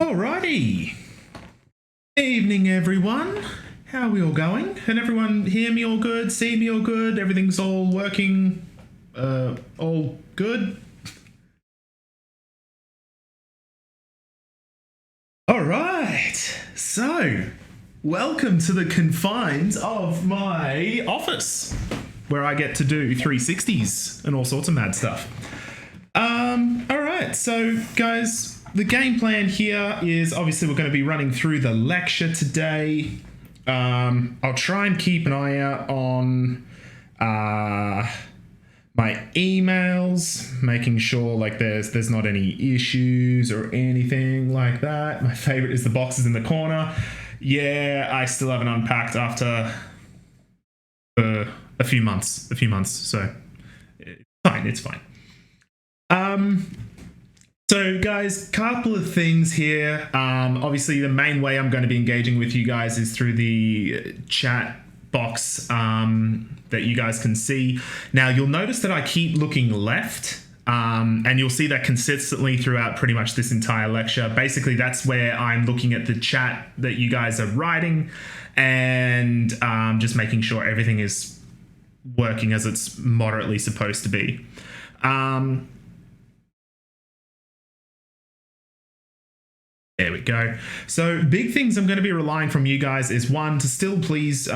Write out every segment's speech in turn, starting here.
Alrighty. Evening, everyone. How are we all going? Can everyone hear me all good? See me all good? Everything's all working? All good? Alright. So, welcome to the confines of my office, where I get to do 360s and all sorts of mad stuff. Alright, so guys, the game plan here is obviously we're going to be running through the lecture today. I'll try and keep an eye out on my emails, making sure like there's not any issues or anything like that. My favorite is the boxes in the corner. Yeah, I still haven't unpacked after a few months, so it's fine. So guys, couple of things here. Obviously the main way I'm going to be engaging with you guys is through the chat box that you guys can see. Now you'll notice that I keep looking left, and you'll see that consistently throughout pretty much this entire lecture. Basically that's where I'm looking at the chat that you guys are writing and just making sure everything is working as it's moderately supposed to be. There we go. So big things I'm going to be relying from you guys is one, to still please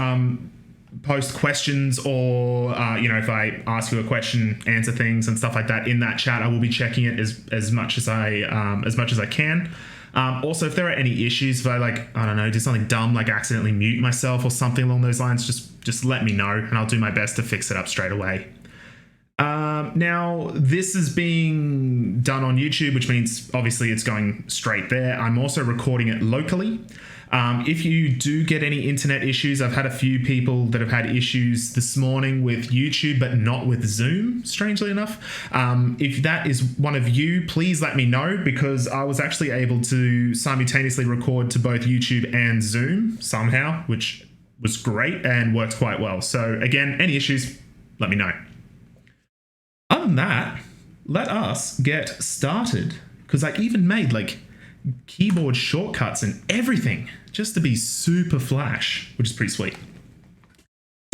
post questions or, if I ask you a question, answer things and stuff like that in that chat. I will be checking it as much as I can. Also, if there are any issues, if I do something dumb, like accidentally mute myself or something along those lines, just let me know and I'll do my best to fix it up straight away. Now, this is being done on YouTube, which means obviously it's going straight there. I'm also recording it locally. If you do get any internet issues, I've had a few people that have had issues this morning with YouTube, but not with Zoom, strangely enough. If that is one of you, please let me know, because I was actually able to simultaneously record to both YouTube and Zoom somehow, which was great and worked quite well. So again, any issues, let me know. Other than that, let us get started, because I even made keyboard shortcuts and everything just to be super flash, which is pretty sweet.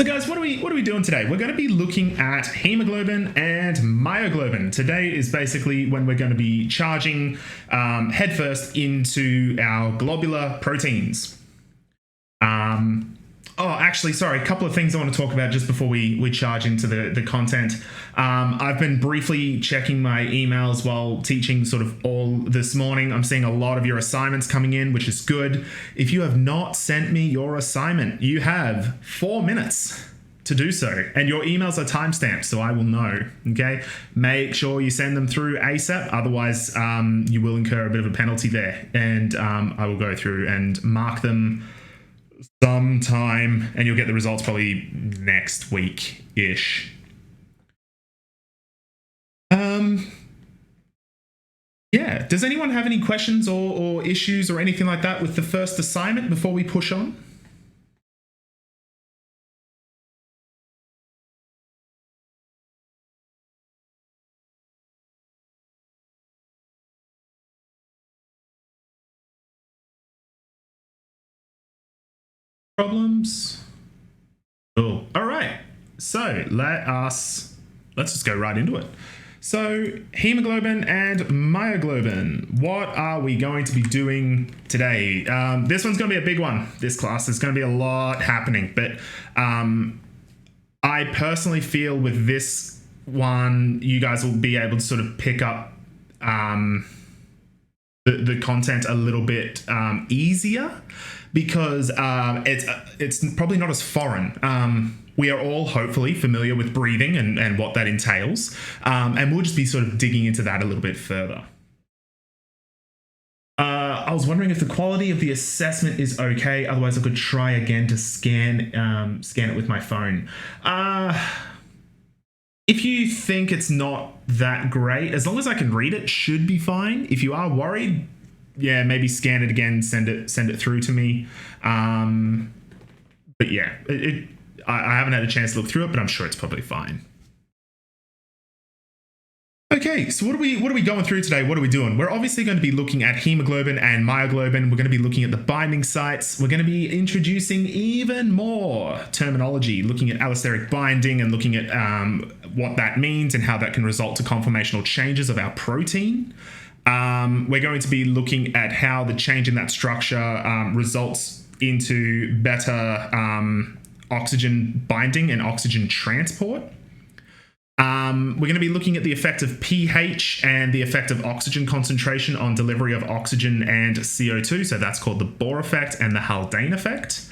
So guys, what are we doing today? We're going to be looking at hemoglobin and myoglobin. Today is basically when we're going to be charging headfirst into our globular proteins. Sorry, a couple of things I want to talk about just before we charge into the content. I've been briefly checking my emails while teaching sort of all this morning. I'm seeing a lot of your assignments coming in, which is good. If you have not sent me your assignment, you have 4 minutes to do so, and your emails are timestamped, so I will know. Okay, make sure you send them through ASAP, otherwise you will incur a bit of a penalty there, and I will go through and mark them sometime, and you'll get the results probably next week-ish. Yeah, does anyone have any questions or issues or anything like that with the first assignment before we push on? Problems? Cool. All right. So let's just go right into it. So hemoglobin and myoglobin. What are we going to be doing today? This one's going to be a big one. This class is going to be a lot happening, but I personally feel with this one, you guys will be able to sort of pick up the content a little bit easier, because it's probably not as foreign. We are all hopefully familiar with breathing and what that entails, and we'll just be sort of digging into that a little bit further. I was wondering if the quality of the assessment is okay, otherwise I could try again to scan it with my phone. If you think it's not that great, as long as I can read it, should be fine. If you are worried, yeah, maybe scan it again, send it through to me. But yeah, I haven't had a chance to look through it, but I'm sure it's probably fine. Okay, so what are we going through today? What are we doing? We're obviously going to be looking at hemoglobin and myoglobin. We're going to be looking at the binding sites. We're going to be introducing even more terminology, looking at allosteric binding and looking at what that means and how that can result to conformational changes of our protein. We're going to be looking at how the change in that structure results into better oxygen binding and oxygen transport. We're going to be looking at the effect of pH and the effect of oxygen concentration on delivery of oxygen and CO2. So that's called the Bohr effect and the Haldane effect.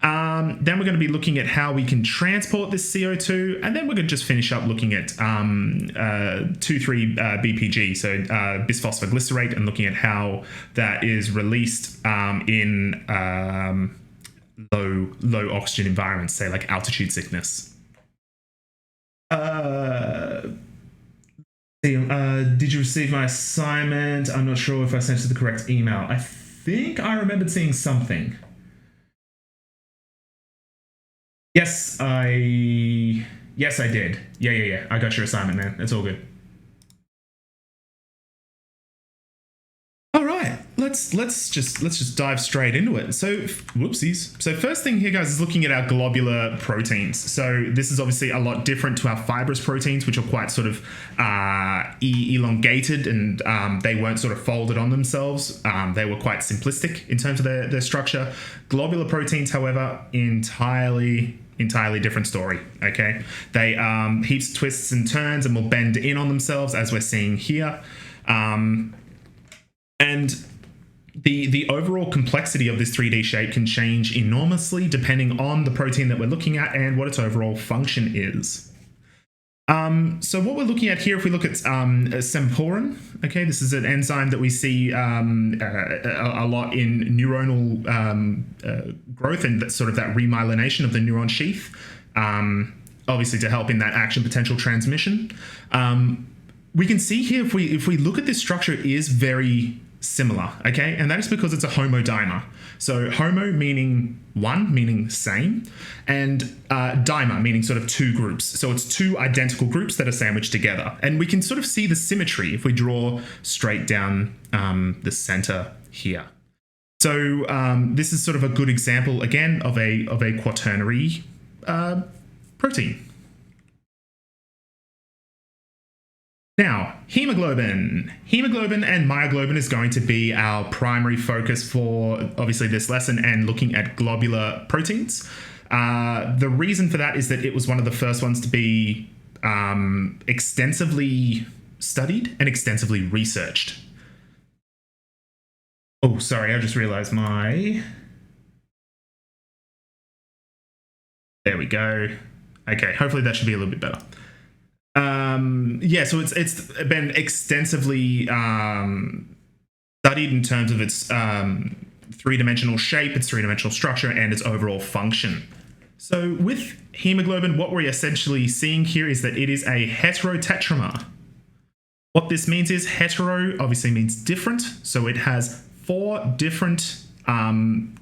Then we're going to be looking at how we can transport this CO2. And then we're going to just finish up looking at 2,3-BPG, so bisphosphoglycerate, and looking at how that is released in low oxygen environments, say like altitude sickness. Did you receive my assignment? I'm not sure if I sent it to the correct email. I think I remembered seeing something. Yes, I did. Yeah. I got your assignment, man. It's all good. All right, let's just dive straight into it. So, whoopsies. So first thing here, guys, is looking at our globular proteins. So this is obviously a lot different to our fibrous proteins, which are quite sort of elongated, and they weren't sort of folded on themselves. They were quite simplistic in terms of their structure. Globular proteins, however, entirely different story. Okay, they heaps, twists and turns, and will bend in on themselves, as we're seeing here. And the overall complexity of this 3D shape can change enormously depending on the protein that we're looking at and what its overall function is. So what we're looking at here, if we look at semporin, okay, this is an enzyme that we see a lot in neuronal growth and that sort of that remyelination of the neuron sheath, obviously to help in that action potential transmission. We can see here, if we look at this structure, it is very similar, okay? And that is because it's a homodimer. So homo meaning one, meaning same, and dimer meaning sort of two groups. So it's two identical groups that are sandwiched together. And we can sort of see the symmetry if we draw straight down the center here. So this is sort of a good example, again, of a quaternary protein. Now, hemoglobin. Hemoglobin and myoglobin is going to be our primary focus for, obviously, this lesson and looking at globular proteins. The reason for that is that it was one of the first ones to be extensively studied and extensively researched. Oh, sorry, I just realized my... There we go. Okay, hopefully that should be a little bit better. Yeah, so it's been extensively studied in terms of its three-dimensional shape, its three-dimensional structure, and its overall function. So with hemoglobin, what we're essentially seeing here is that it is a heterotetramer. What this means is hetero obviously means different, so it has 4 different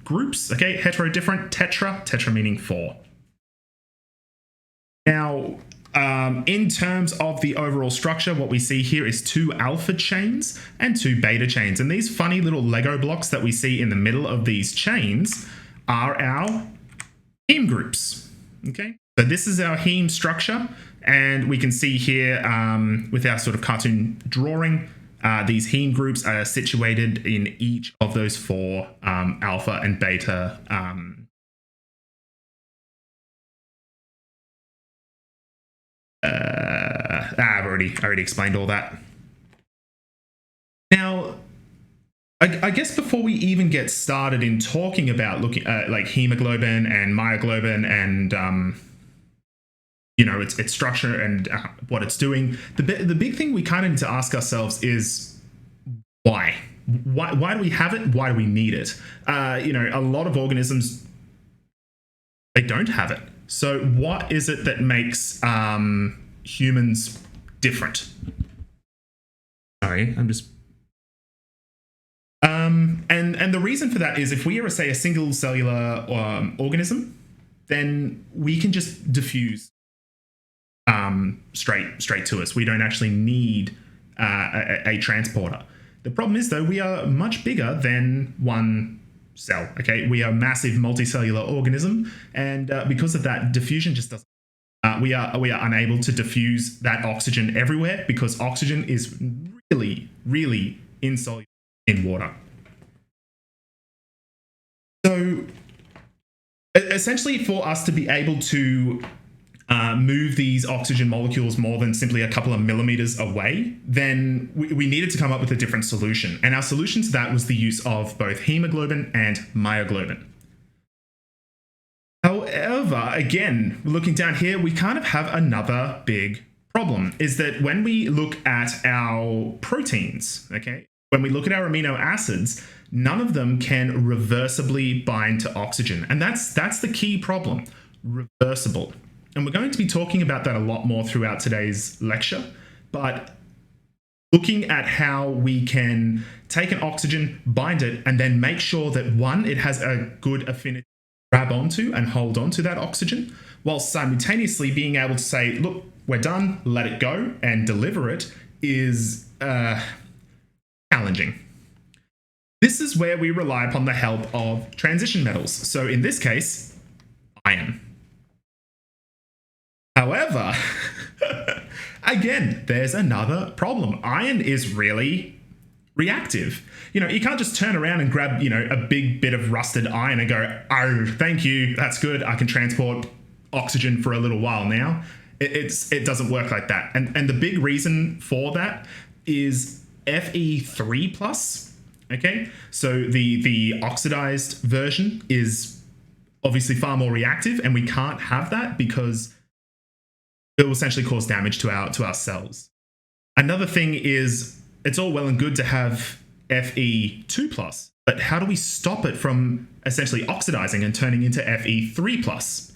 groups, okay? Hetero different, tetra meaning 4. Now, in terms of the overall structure, what we see here is 2 alpha chains and 2 beta chains. And these funny little Lego blocks that we see in the middle of these chains are our heme groups. Okay, so this is our heme structure. And we can see here with our sort of cartoon drawing, these heme groups are situated in each of those 4 alpha and beta I've already explained all that. Now, I guess before we even get started in talking about looking at like hemoglobin and myoglobin and you know, its structure and what it's doing, the big thing we kind of need to ask ourselves is why? Why do we have it? Why do we need it? You know, a lot of organisms, they don't have it. So what is it that makes humans different? Sorry, I'm just... And the reason for that is if we are, say, a single cellular organism, then we can just diffuse straight to us. We don't actually need a transporter. The problem is, though, we are much bigger than one cell. Okay, we are a massive multicellular organism, and because of that, diffusion just doesn't. We are unable to diffuse that oxygen everywhere because oxygen is really insoluble in water. So essentially, for us to be able to move these oxygen molecules more than simply a couple of millimeters away, then we needed to come up with a different solution. And our solution to that was the use of both hemoglobin and myoglobin. However, again, looking down here, we kind of have another big problem, is that when we look at our proteins, okay, when we look at our amino acids, none of them can reversibly bind to oxygen. And that's the key problem, reversible. And we're going to be talking about that a lot more throughout today's lecture. But looking at how we can take an oxygen, bind it, and then make sure that, one, it has a good affinity to grab onto and hold on to that oxygen, while simultaneously being able to say, look, we're done, let it go, and deliver it, is challenging. This is where we rely upon the help of transition metals. So in this case, iron. However, again, there's another problem. Iron is really reactive. You know, you can't just turn around and grab, a big bit of rusted iron and go, oh, thank you, that's good, I can transport oxygen for a little while now. It doesn't work like that. And the big reason for that is Fe3+. Okay, so the oxidized version is obviously far more reactive, and we can't have that because it will essentially cause damage to our cells. Another thing is, it's all well and good to have Fe2+, but how do we stop it from essentially oxidizing and turning into Fe3+?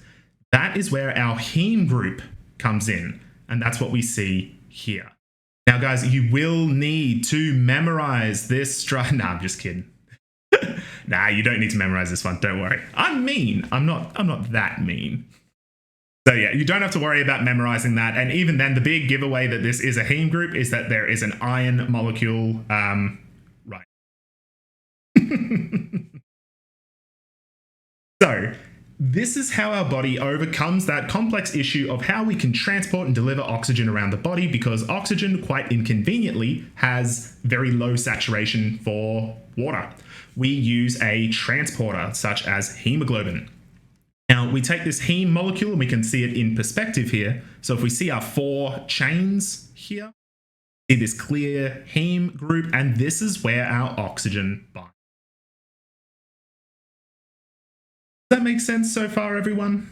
That is where our heme group comes in, and that's what we see here. Now, guys, you will need to memorize this Nah, I'm just kidding. Nah, you don't need to memorize this one. Don't worry. I'm mean. I'm not that mean. So yeah, you don't have to worry about memorizing that. And even then, the big giveaway that this is a heme group is that there is an iron molecule right. So this is how our body overcomes that complex issue of how we can transport and deliver oxygen around the body, because oxygen, quite inconveniently, has very low saturation for water. We use a transporter such as hemoglobin. Now, we take this heme molecule and we can see it in perspective here. So if we see our 4 chains here, see this clear heme group, and this is where our oxygen binds. Does that make sense so far, everyone?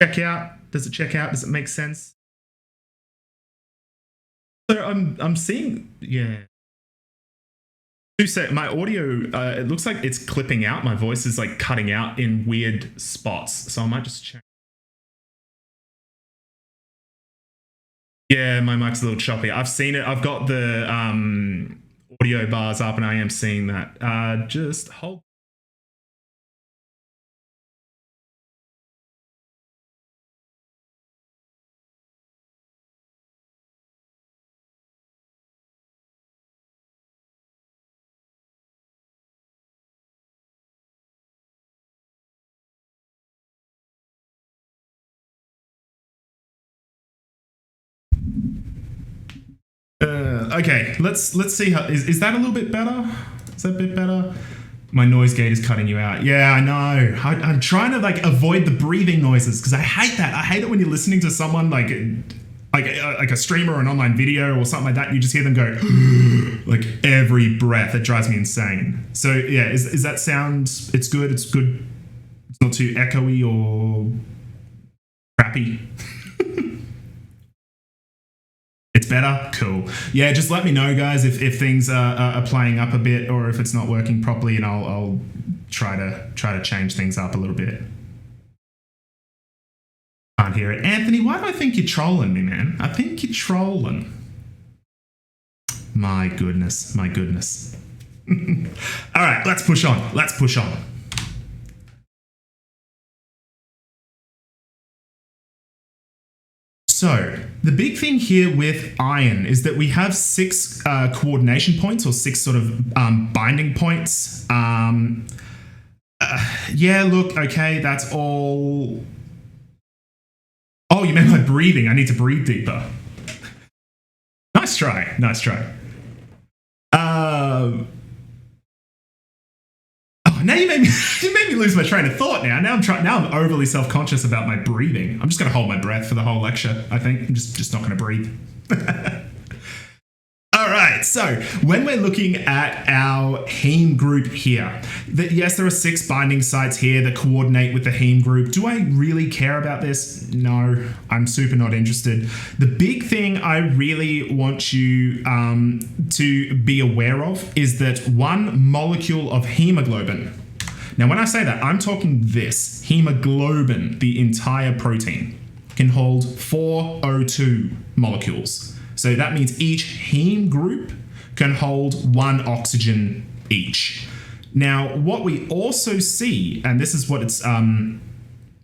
Check out. Does it check out? Does it make sense? So I'm seeing, yeah. My audio, it looks like it's clipping out. My voice is like cutting out in weird spots. So I might just check. Yeah, my mic's a little choppy. I've seen it. I've got the audio bars up and I am seeing that. Just hold. Okay, let's see how is that a little bit better? Is that a bit better? My noise gate is cutting you out. Yeah, I know. I'm trying to like avoid the breathing noises because I hate that. I hate it when you're listening to someone like a streamer or an online video or something like that. And you just hear them go like every breath. It drives me insane. So yeah, is that sound? It's good. It's good. It's not too echoey or crappy. It's better? Cool. Yeah, just let me know, guys, if things are playing up a bit or if it's not working properly, and I'll try to change things up a little bit. Can't hear it. Anthony, why do I think you're trolling me, man? I think you're trolling. My goodness. My goodness. All right, let's push on. Let's push on. So the big thing here with iron is that we have 6 coordination points, or 6 sort of binding points. Yeah, look, okay, that's all. Oh, you meant my breathing. I need to breathe deeper. Nice try. Nice try. Oh, now you made me lose my train of thought. Now I'm overly self-conscious about my breathing. I'm just going to hold my breath for the whole lecture. I think I'm just not going to breathe. All right, so when we're looking at our heme group here, yes, there are 6 binding sites here that coordinate with the heme group. Do I really care about this? No, I'm super not interested. The big thing I really want you to be aware of is that one molecule of hemoglobin. Now, when I say that, I'm talking this. Hemoglobin, the entire protein, can hold 4 O2 molecules. So that means each heme group can hold 1 oxygen each. Now, what we also see, and this is what it's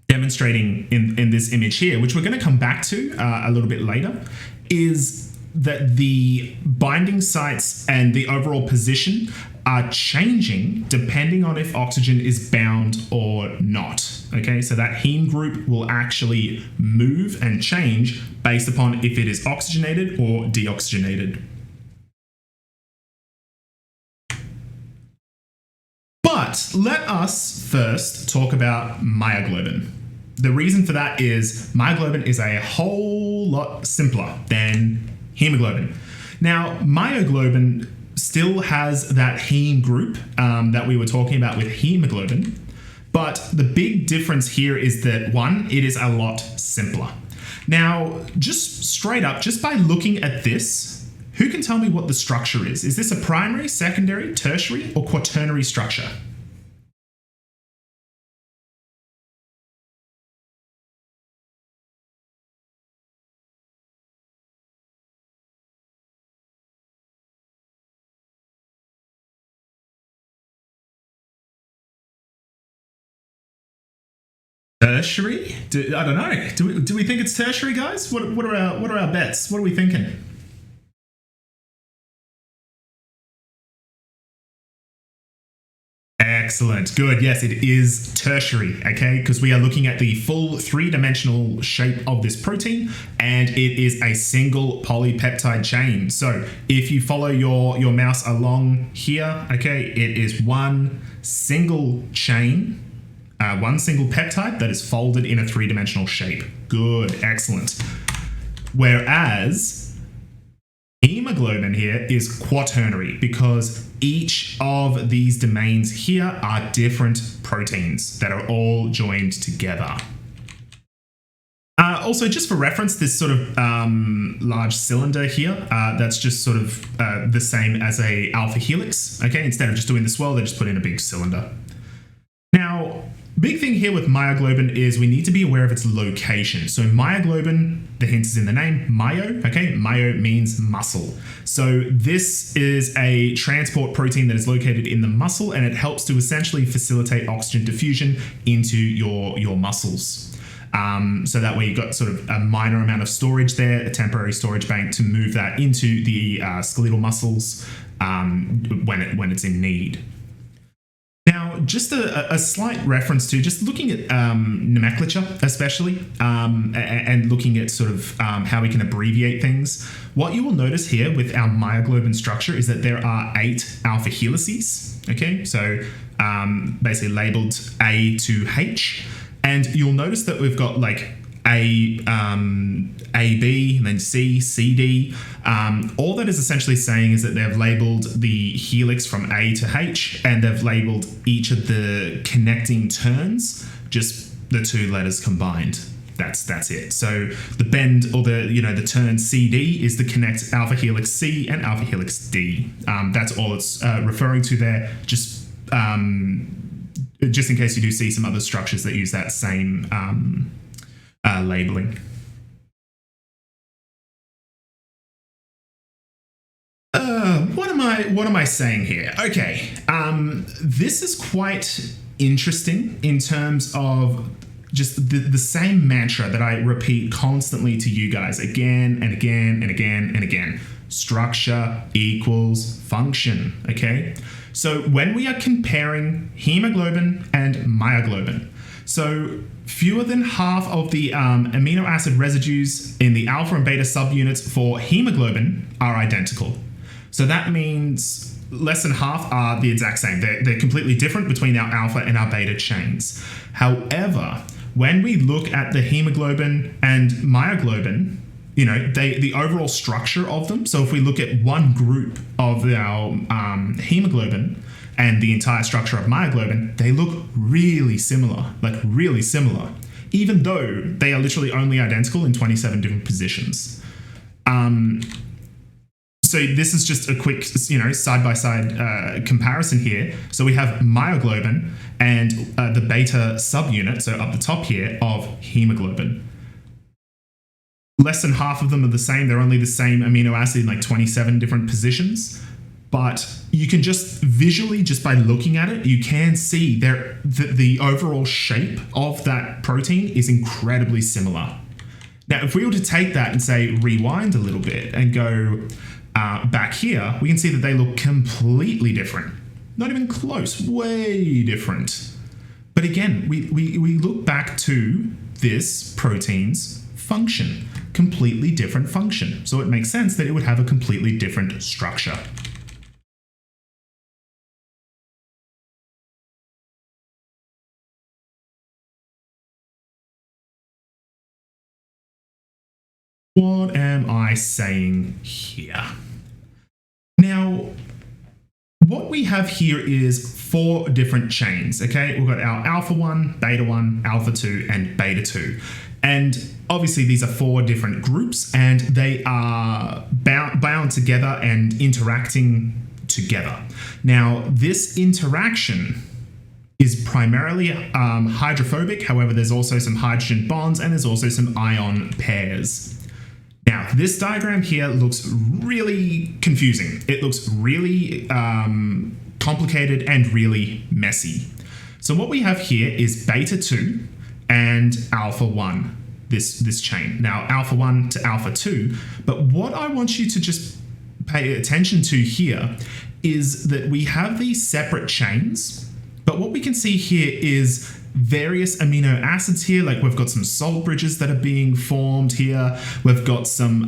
demonstrating in this image here, which we're going to come back to a little bit later, is that the binding sites and the overall position are changing depending on if oxygen is bound or not. Okay, so that heme group will actually move and change based upon if it is oxygenated or deoxygenated. But let us first talk about myoglobin. The reason for that is myoglobin is a whole lot simpler than hemoglobin. Now, myoglobin still has that heme group that we were talking about with hemoglobin, but the big difference here is that, one, it is a lot simpler. Now, just straight up, just by looking at this, who can tell me what the structure is? Is this a primary, secondary, tertiary, or quaternary structure? Tertiary? I don't know. Do we think it's tertiary, guys? What are our bets? What are we thinking? Excellent. Good. Yes, it is tertiary, okay? Because we are looking at the full 3-dimensional shape of this protein, and it is a single polypeptide chain. So if you follow your mouse along here, okay, it is one single chain, one single peptide that is folded in a 3-dimensional shape. Good. Excellent. Whereas hemoglobin here is quaternary because each of these domains here are different proteins that are all joined together. Also, just for reference, this sort of large cylinder here, that's just sort of the same as a alpha helix. Okay, instead of just doing the swirl, they just put in a big cylinder. Now, big thing here with myoglobin is we need to be aware of its location. So myoglobin, the hint is in the name, myo, okay? Myo means muscle. So this is a transport protein that is located in the muscle, and it helps to essentially facilitate oxygen diffusion into your muscles. So that way you've got sort of a minor amount of storage there, a temporary storage bank to move that into the skeletal muscles when it's in need. Now, just a slight reference to just looking at nomenclature, especially, and looking at sort of how we can abbreviate things. What you will notice here with our myoglobin structure is that there are 8 alpha helices, okay? So basically labeled A to H. And you'll notice that we've got like A, B, and then C, D. All that is essentially saying is that they've labeled the helix from A to H, and they've labeled each of the connecting turns, just the 2 letters combined. That's it. So the bend or the turn CD is the connect alpha helix C and alpha helix D. That's all it's referring to there. Just in case you do see some other structures that use that same labeling. am I saying here? Okay, this is quite interesting in terms of just the same mantra that I repeat constantly to you guys again and again and again and again. Structure equals function, okay? So when we are comparing hemoglobin and myoglobin, so fewer than half of the amino acid residues in the alpha and beta subunits for hemoglobin are identical. So that means less than half are the exact same. They're completely different between our alpha and our beta chains. However, when we look at the hemoglobin and myoglobin, you know, the overall structure of them. So if we look at one group of our hemoglobin and the entire structure of myoglobin, they look really similar, like really similar, even though they are literally only identical in 27 different positions. So this is just a quick, you know, side-by-side comparison here. So we have myoglobin and the beta subunit, so up the top here, of hemoglobin. Less than half of them are the same. They're only the same amino acid in like 27 different positions. But you can just visually, just by looking at it, you can see the overall shape of that protein is incredibly similar. Now, if we were to take that and say rewind a little bit and go back here, we can see that they look completely different. Not even close, way different. But again, we look back to this protein's function, completely different function. So it makes sense that it would have a completely different structure. What am I saying here? Now, what we have here is 4 different chains, okay? We've got our alpha 1, beta 1, alpha 2, and beta 2. And obviously these are 4 different groups and they are bound together and interacting together. Now, this interaction is primarily hydrophobic. However, there's also some hydrogen bonds and there's also some ion pairs. Now, this diagram here looks really confusing. It looks really complicated and really messy. So what we have here is beta 2 and alpha 1, this chain. Now, alpha 1 to alpha 2. But what I want you to just pay attention to here is that we have these separate chains. But what we can see here is various amino acids here, like we've got some salt bridges that are being formed here. We've got some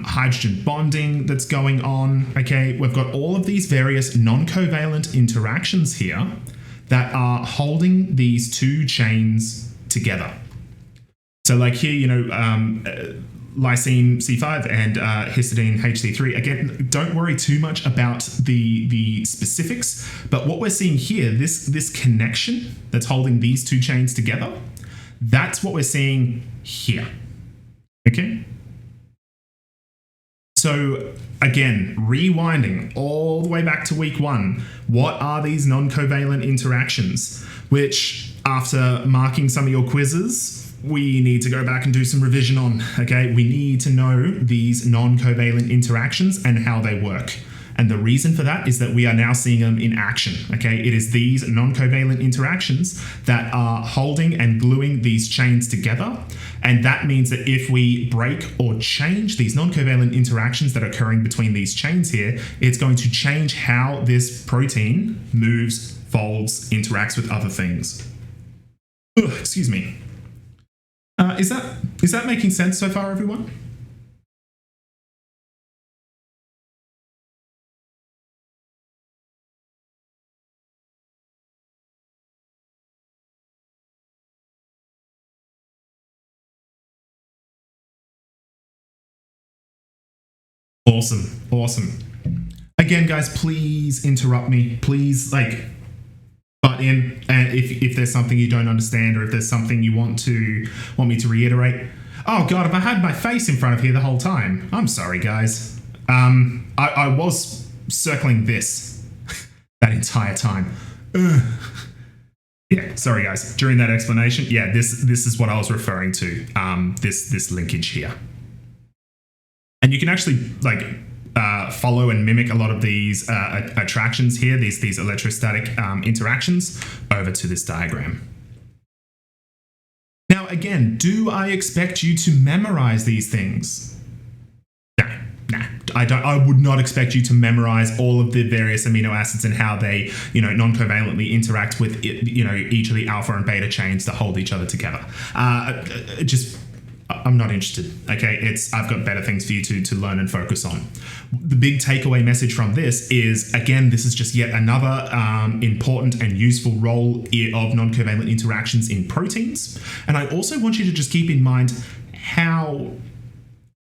hydrogen bonding that's going on, okay? We've got all of these various non-covalent interactions here that are holding these 2 chains together. So like here, you know, lysine C5 and histidine HC3. Again, don't worry too much about the specifics, but what we're seeing here, this connection that's holding these 2 chains together, that's what we're seeing here, okay? So again, rewinding all the way back to week 1, what are these non-covalent interactions? Which, after marking some of your quizzes, we need to go back and do some revision on, okay? We need to know these non-covalent interactions and how they work. And the reason for that is that we are now seeing them in action, okay? It is these non-covalent interactions that are holding and gluing these chains together. And that means that if we break or change these non-covalent interactions that are occurring between these chains here, it's going to change how this protein moves, folds, interacts with other things. Ugh, excuse me. Is that making sense so far, everyone? Awesome, awesome. Again, guys, please interrupt me. Please, like, butt in, and if there's something you don't understand or if there's something you want me to reiterate. Oh God, if I had my face in front of here the whole time. I'm sorry, guys. I was circling this that entire time. Ugh. Yeah, sorry guys. During that explanation, yeah, this is what I was referring to. This linkage here. And you can actually like follow and mimic a lot of these attractions here, these electrostatic interactions, over to this diagram. Now, again, do I expect you to memorize these things? Nah, I would not expect you to memorize all of the various amino acids and how they, non-covalently interact with, each of the alpha and beta chains that hold each other together. I'm not interested. Okay, I've got better things for you to learn and focus on. The big takeaway message from this is, again, this is just yet another important and useful role of non-covalent interactions in proteins. And I also want you to just keep in mind how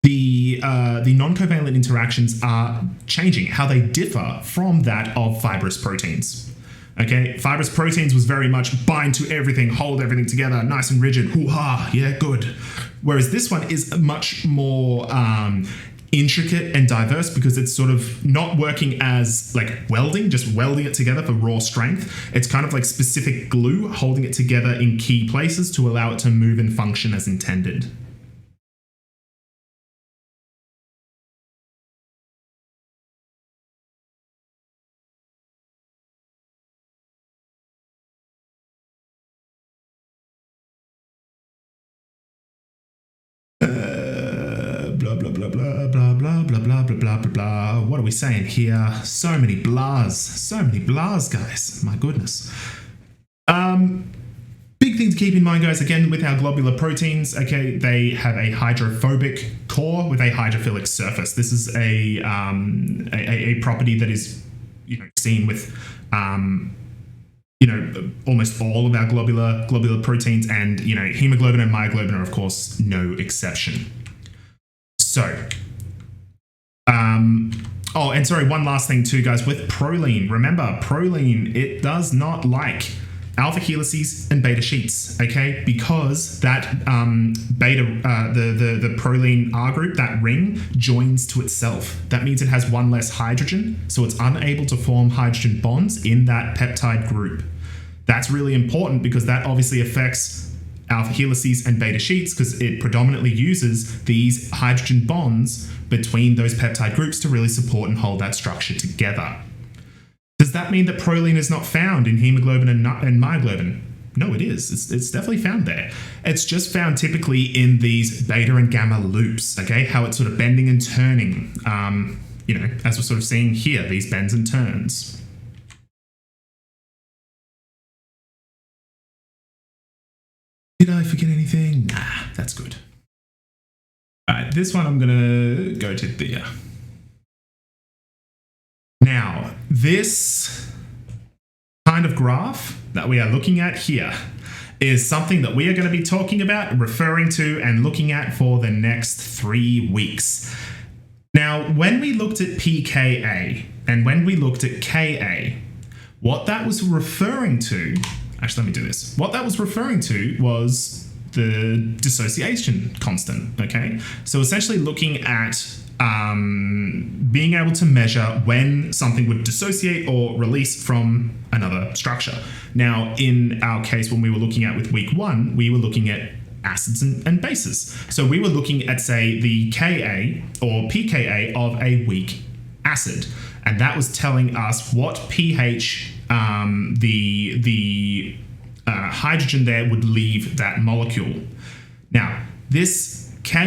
the non-covalent interactions are changing, how they differ from that of fibrous proteins. Okay, fibrous proteins was very much bind to everything, hold everything together, nice and rigid, hoo-ha, yeah, good. Whereas this one is much more intricate and diverse because it's sort of not working as like welding, just welding it together for raw strength. It's kind of like specific glue holding it together in key places to allow it to move and function as intended. Blah, blah, blah, blah, blah, blah, blah, blah, blah, blah, blah. What are we saying here? So many blahs, guys. My goodness. Big thing to keep in mind, guys, again, with our globular proteins, okay, they have a hydrophobic core with a hydrophilic surface. This is a property that is, seen with, almost all of our globular proteins, and, hemoglobin and myoglobin are, of course, no exception. So, and sorry, one last thing too, guys, with proline. Remember, proline, it does not like alpha helices and beta sheets, okay? Because that the proline R group, that ring, joins to itself. That means it has one less hydrogen, so it's unable to form hydrogen bonds in that peptide group. That's really important because that obviously affects alpha helices and beta sheets because it predominantly uses these hydrogen bonds between those peptide groups to really support and hold that structure together. Does that mean that proline is not found in hemoglobin and myoglobin? No, it is. It's definitely found there. It's just found typically in these beta and gamma loops, okay? How it's sort of bending and turning, as we're sort of seeing here, these bends and turns. Did I forget anything? Nah, that's good. All right, this one I'm going to go to there. Now, this kind of graph that we are looking at here is something that we are going to be talking about, referring to, and looking at for the next 3 weeks. Now, when we looked at pKa and when we looked at Ka, what that was referring to... Actually, let me do this. What that was referring to was the dissociation constant, okay? So essentially looking at being able to measure when something would dissociate or release from another structure. Now, in our case, when we were looking at with week 1, we were looking at acids and bases. So we were looking at, say, the Ka or pKa of a weak acid. And that was telling us what pH the hydrogen there would leave that molecule. Now, this Ka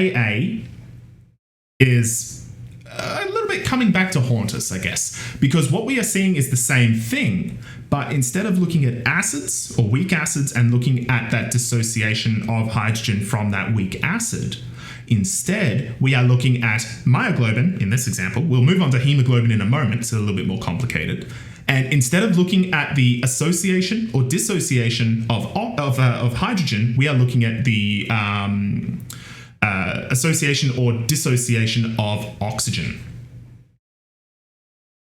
is a little bit coming back to haunt us, I guess, because what we are seeing is the same thing, but instead of looking at acids or weak acids and looking at that dissociation of hydrogen from that weak acid, instead, we are looking at myoglobin in this example. We'll move on to hemoglobin in a moment. It's a little bit more complicated. And instead of looking at the association or dissociation of hydrogen, we are looking at the association or dissociation of oxygen.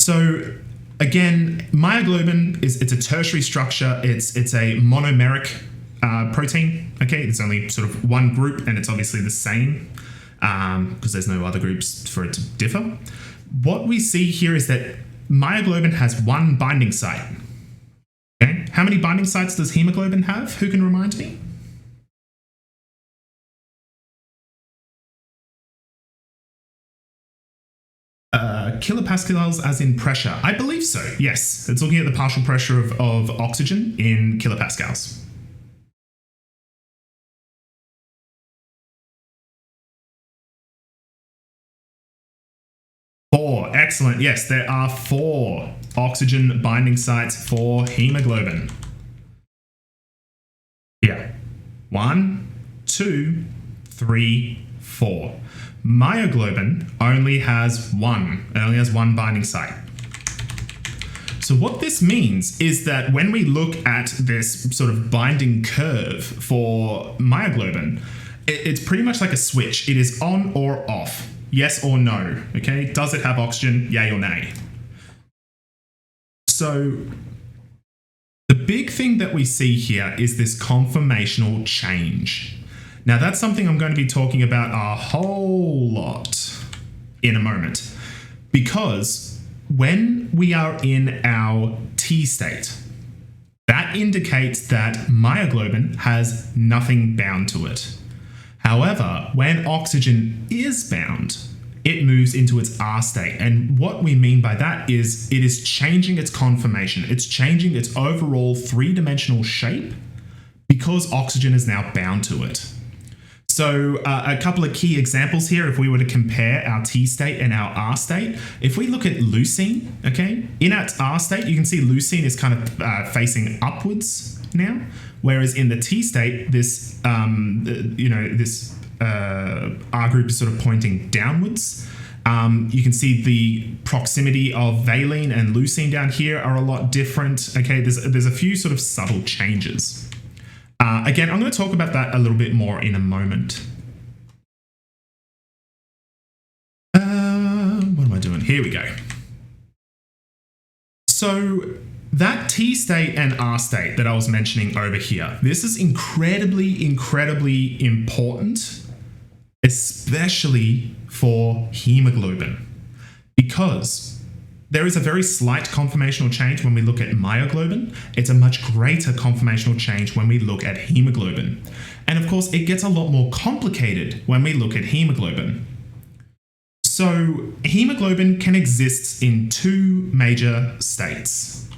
So again, myoglobin it's a tertiary structure. It's a monomeric protein. Okay, it's only sort of one group, and it's obviously the same because there's no other groups for it to differ. What we see here is that myoglobin has one binding site. Okay, how many binding sites does hemoglobin have? Who can remind me? kilopascals as in pressure. I believe so, yes. It's looking at the partial pressure of oxygen in kilopascals. Four, excellent. Yes, there are 4 oxygen binding sites for hemoglobin. Here, 1, 2, 3, 4. Myoglobin only has one. It only has one binding site. So what this means is that when we look at this sort of binding curve for myoglobin, it's pretty much like a switch. It is on or off, yes or no. Okay, does it have oxygen, yay or nay? So the big thing that we see here is this conformational change. Now that's something I'm going to be talking about a whole lot in a moment, because when we are in our T state, that indicates that myoglobin has nothing bound to it. However, when oxygen is bound, it moves into its R state. And what we mean by that is it is changing its conformation. It's changing its overall 3-dimensional shape because oxygen is now bound to it. So a couple of key examples here, if we were to compare our T state and our R state, if we look at leucine, okay, in its R state, you can see leucine is kind of facing upwards now, whereas in the T state, this, this R group is sort of pointing downwards. You can see the proximity of valine and leucine down here are a lot different. Okay, there's a few sort of subtle changes. Again, I'm going to talk about that a little bit more in a moment. What am I doing? Here we go. So that T state and R state that I was mentioning over here, this is incredibly, incredibly important, especially for hemoglobin, because there is a very slight conformational change when we look at myoglobin. It's a much greater conformational change when we look at hemoglobin. And of course, it gets a lot more complicated when we look at hemoglobin. So hemoglobin can exist in 2 major states.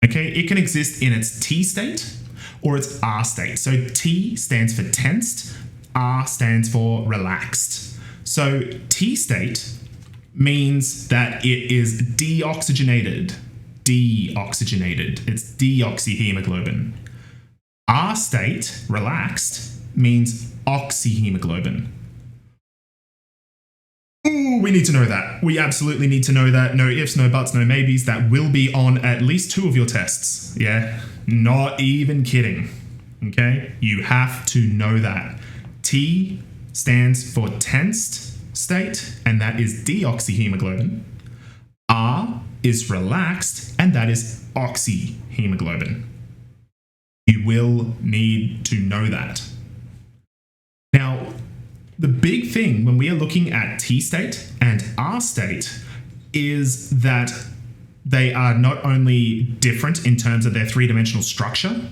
Okay, it can exist in its T state or its R state. So T stands for tensed, R stands for relaxed. So T state means that it is deoxygenated. It's deoxyhemoglobin. R state, relaxed, means oxyhemoglobin. Ooh, we need to know that. We absolutely need to know that. No ifs, no buts, no maybes. That will be on at least 2 of your tests. Yeah, not even kidding. Okay, you have to know that. T stands for tensed state, and that is deoxyhemoglobin. R is relaxed, and that is oxyhemoglobin. You will need to know that. Now, the big thing when we are looking at T state and R state is that they are not only different in terms of their 3-dimensional structure,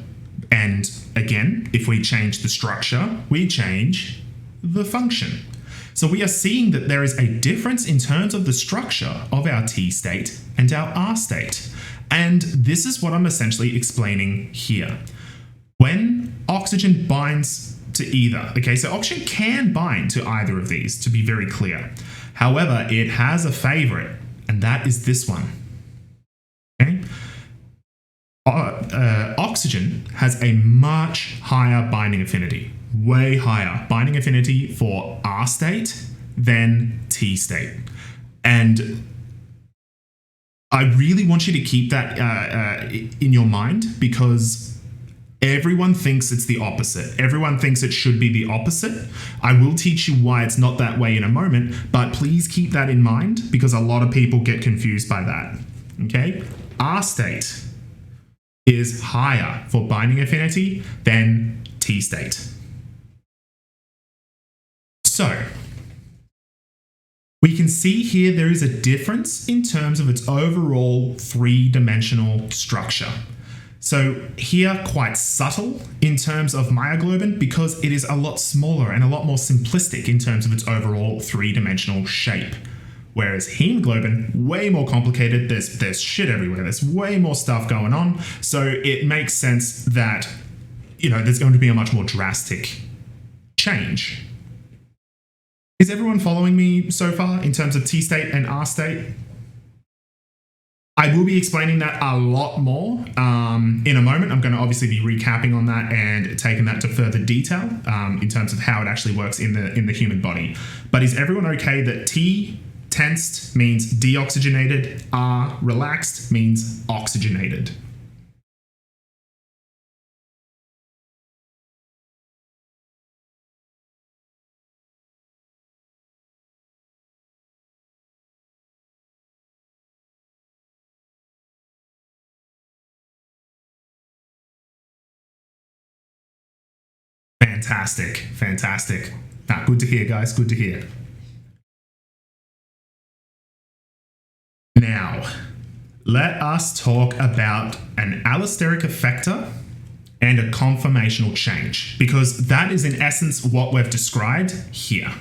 and again, if we change the structure, we change the function. So we are seeing that there is a difference in terms of the structure of our T state and our R state. And this is what I'm essentially explaining here. When oxygen binds to either, okay, so oxygen can bind to either of these, to be very clear. However, it has a favorite, and that is this one. Okay? Oxygen has a much higher binding affinity. Way higher binding affinity for R state than T state. And I really want you to keep that in your mind, because everyone thinks it's the opposite. Everyone thinks it should be the opposite. I will teach you why it's not that way in a moment, but please keep that in mind, because a lot of people get confused by that. Okay? R state is higher for binding affinity than T state. So, we can see here there is a difference in terms of its overall 3-dimensional structure. So here, quite subtle in terms of myoglobin, because it is a lot smaller and a lot more simplistic in terms of its overall 3-dimensional shape. Whereas hemoglobin, way more complicated. There's shit everywhere. There's way more stuff going on. So it makes sense that, there's going to be a much more drastic change. Is everyone following me so far in terms of T state and R state? I will be explaining that a lot more in a moment. I'm going to obviously be recapping on that and taking that to further detail in terms of how it actually works in the human body. But is everyone okay that T tensed means deoxygenated, R relaxed means oxygenated? Fantastic, fantastic. Good to hear, guys. Good to hear. Now, let us talk about an allosteric effector and a conformational change, because that is in essence what we've described here.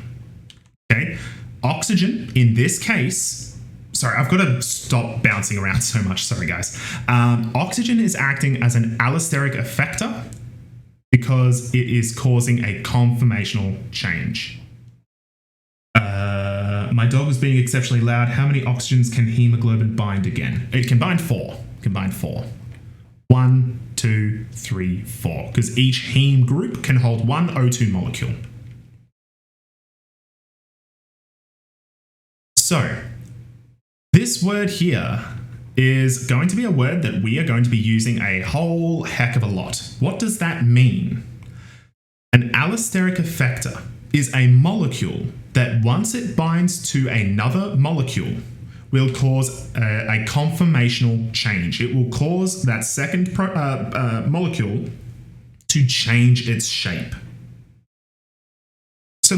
Okay, oxygen in this case, sorry, I've got to stop bouncing around so much, sorry guys. Oxygen is acting as an allosteric effector because it is causing a conformational change. My dog was being exceptionally loud. How many oxygens can hemoglobin bind again? It can bind 4. It can bind 4. 1, 2, 3, 4. Because each heme group can hold one O2 molecule. So, this word here is going to be a word that we are going to be using a whole heck of a lot. What does that mean? An allosteric effector is a molecule that once it binds to another molecule will cause a conformational change. It will cause that second molecule to change its shape. So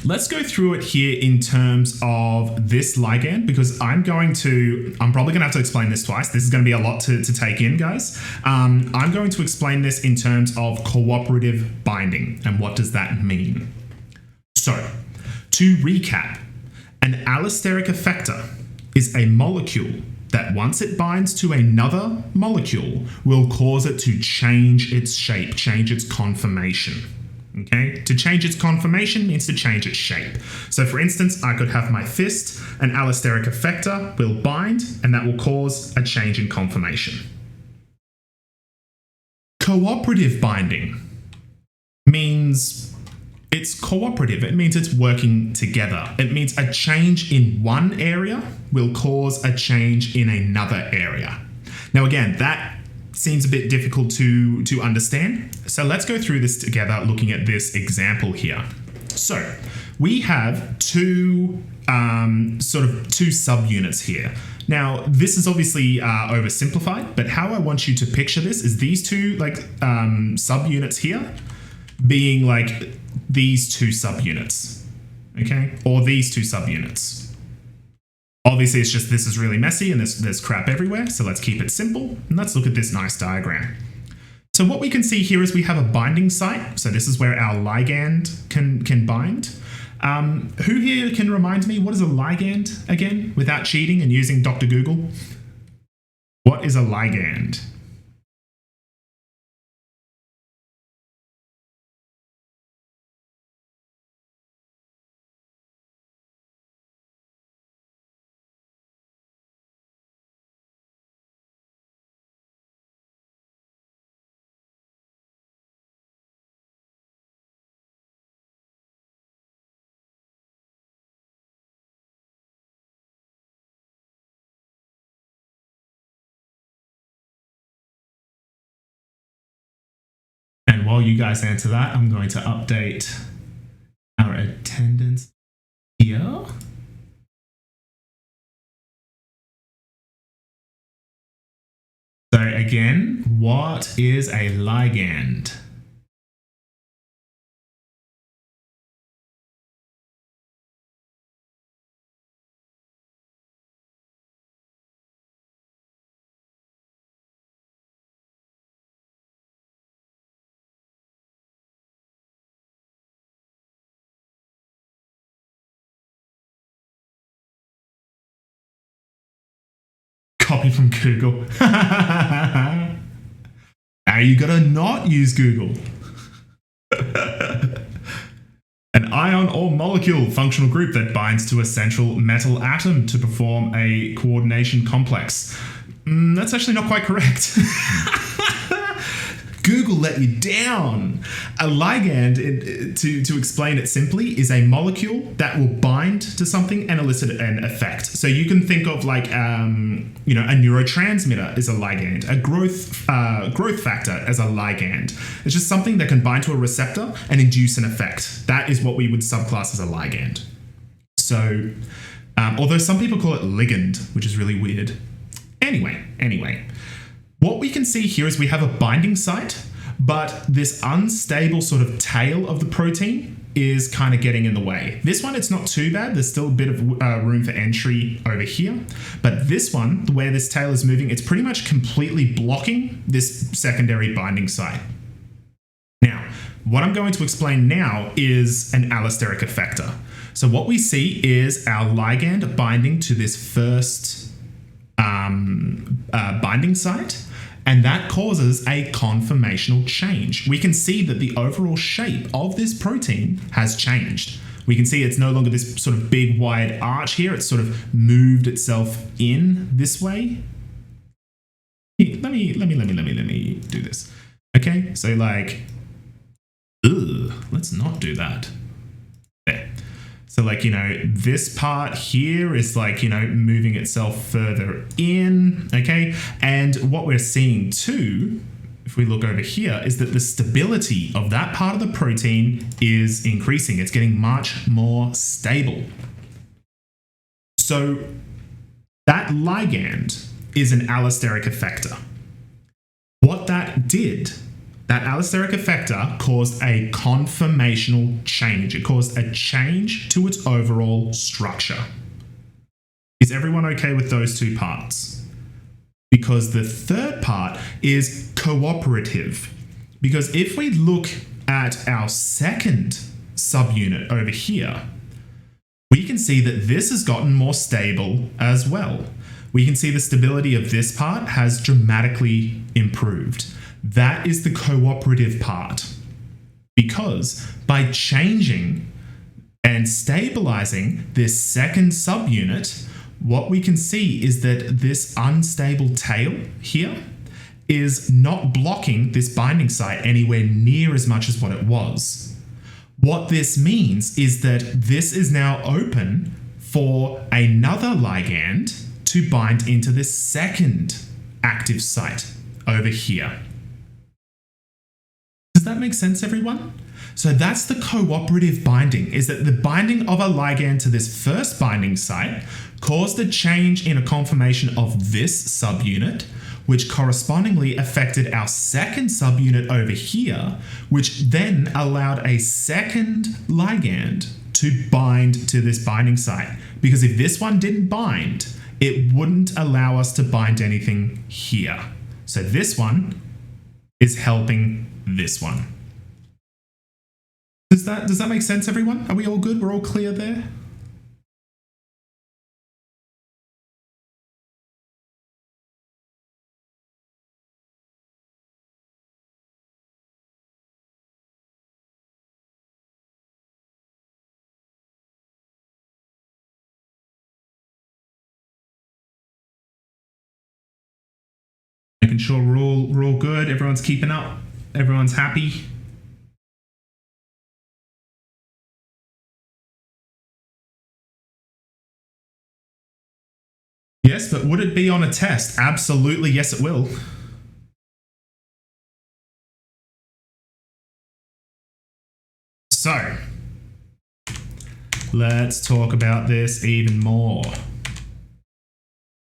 let's go through it here in terms of this ligand, because I'm probably going to have to explain this twice. This is going to be a lot to take in, guys. I'm going to explain this in terms of cooperative binding and what does that mean. So, to recap, an allosteric effector is a molecule that once it binds to another molecule will cause it to change its shape, change its conformation. Okay, to change its conformation means to change its shape. So for instance, I could have my fist, an allosteric effector will bind, and that will cause a change in conformation. Cooperative binding means it's cooperative. It means it's working together. It means a change in one area will cause a change in another area. Now again, that seems a bit difficult to understand. So let's go through this together looking at this example here. So we have two subunits here. Now, this is obviously oversimplified, but how I want you to picture this is these two subunits here being like these two subunits, okay? Or these two subunits. Obviously, it's just this is really messy and there's crap everywhere, so let's keep it simple and let's look at this nice diagram. So what we can see here is we have a binding site. So this is where our ligand can bind. Who here can remind me, what is a ligand again, without cheating and using Dr. Google? What is a ligand? And while you guys answer that, I'm going to update our attendance here. So again, what is a ligand? copy from Google. How are you gonna not use Google? An ion or molecule functional group that binds to a central metal atom to perform a coordination complex. That's actually not quite correct. Google let you down. A ligand, to explain it simply, is a molecule that will bind to something and elicit an effect. So you can think of like, a neurotransmitter is a ligand, a growth factor as a ligand. It's just something that can bind to a receptor and induce an effect. That is what we would subclass as a ligand. So, although some people call it ligand, which is really weird. Anyway. What we can see here is we have a binding site, but this unstable sort of tail of the protein is kind of getting in the way. This one, it's not too bad. There's still a bit of room for entry over here. But this one, the way this tail is moving, it's pretty much completely blocking this secondary binding site. Now, what I'm going to explain now is an allosteric effector. So what we see is our ligand binding to this first binding site, and that causes a conformational change. We can see that the overall shape of this protein has changed. We can see it's no longer this sort of big wide arch here. It's sort of moved itself in this way. Let me do this. Okay, so like, let's not do that. There. So like, this part here is like, moving itself further in, okay? And what we're seeing too, if we look over here, is that the stability of that part of the protein is increasing. It's getting much more stable. So that ligand is an allosteric effector. What that did, that allosteric effector caused a conformational change. It caused a change to its overall structure. Is everyone okay with those two parts? Because the third part is cooperative. Because if we look at our second subunit over here, we can see that this has gotten more stable as well. We can see the stability of this part has dramatically improved. That is the cooperative part, because by changing and stabilizing this second subunit, what we can see is that this unstable tail here is not blocking this binding site anywhere near as much as what it was. What this means is that this is now open for another ligand to bind into this second active site over here. Does that make sense, everyone? So that's the cooperative binding, is that the binding of a ligand to this first binding site caused a change in a conformation of this subunit, which correspondingly affected our second subunit over here, which then allowed a second ligand to bind to this binding site. Because if this one didn't bind, it wouldn't allow us to bind anything here. So this one is helping this one. Does that make sense, everyone? Are we all good? We're all clear there? Making sure we're all good. Everyone's keeping up. Everyone's happy. Yes, but would it be on a test? Absolutely, yes, it will. So, let's talk about this even more.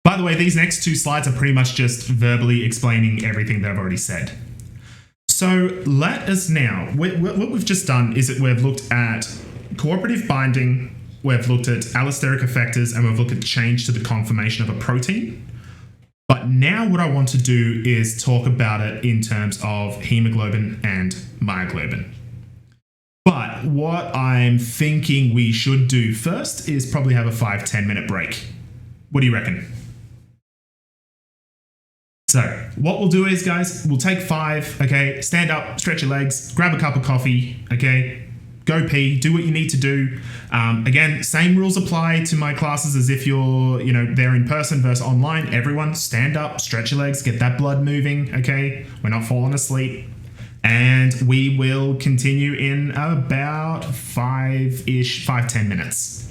By the way, these next two slides are pretty much just verbally explaining everything that I've already said. So let us now, what we've just done is that we've looked at cooperative binding, we've looked at allosteric effectors, and we've looked at change to the conformation of a protein. But now what I want to do is talk about it in terms of hemoglobin and myoglobin. But what I'm thinking we should do first is probably have a 5-10 minute break. What do you reckon? So what we'll do is, guys, we'll take 5, okay? Stand up, stretch your legs, grab a cup of coffee, okay? Go pee, do what you need to do. Again, same rules apply to my classes as if you're, there in person versus online. Everyone stand up, stretch your legs, get that blood moving, okay? We're not falling asleep. And we will continue in about 5-10 minutes.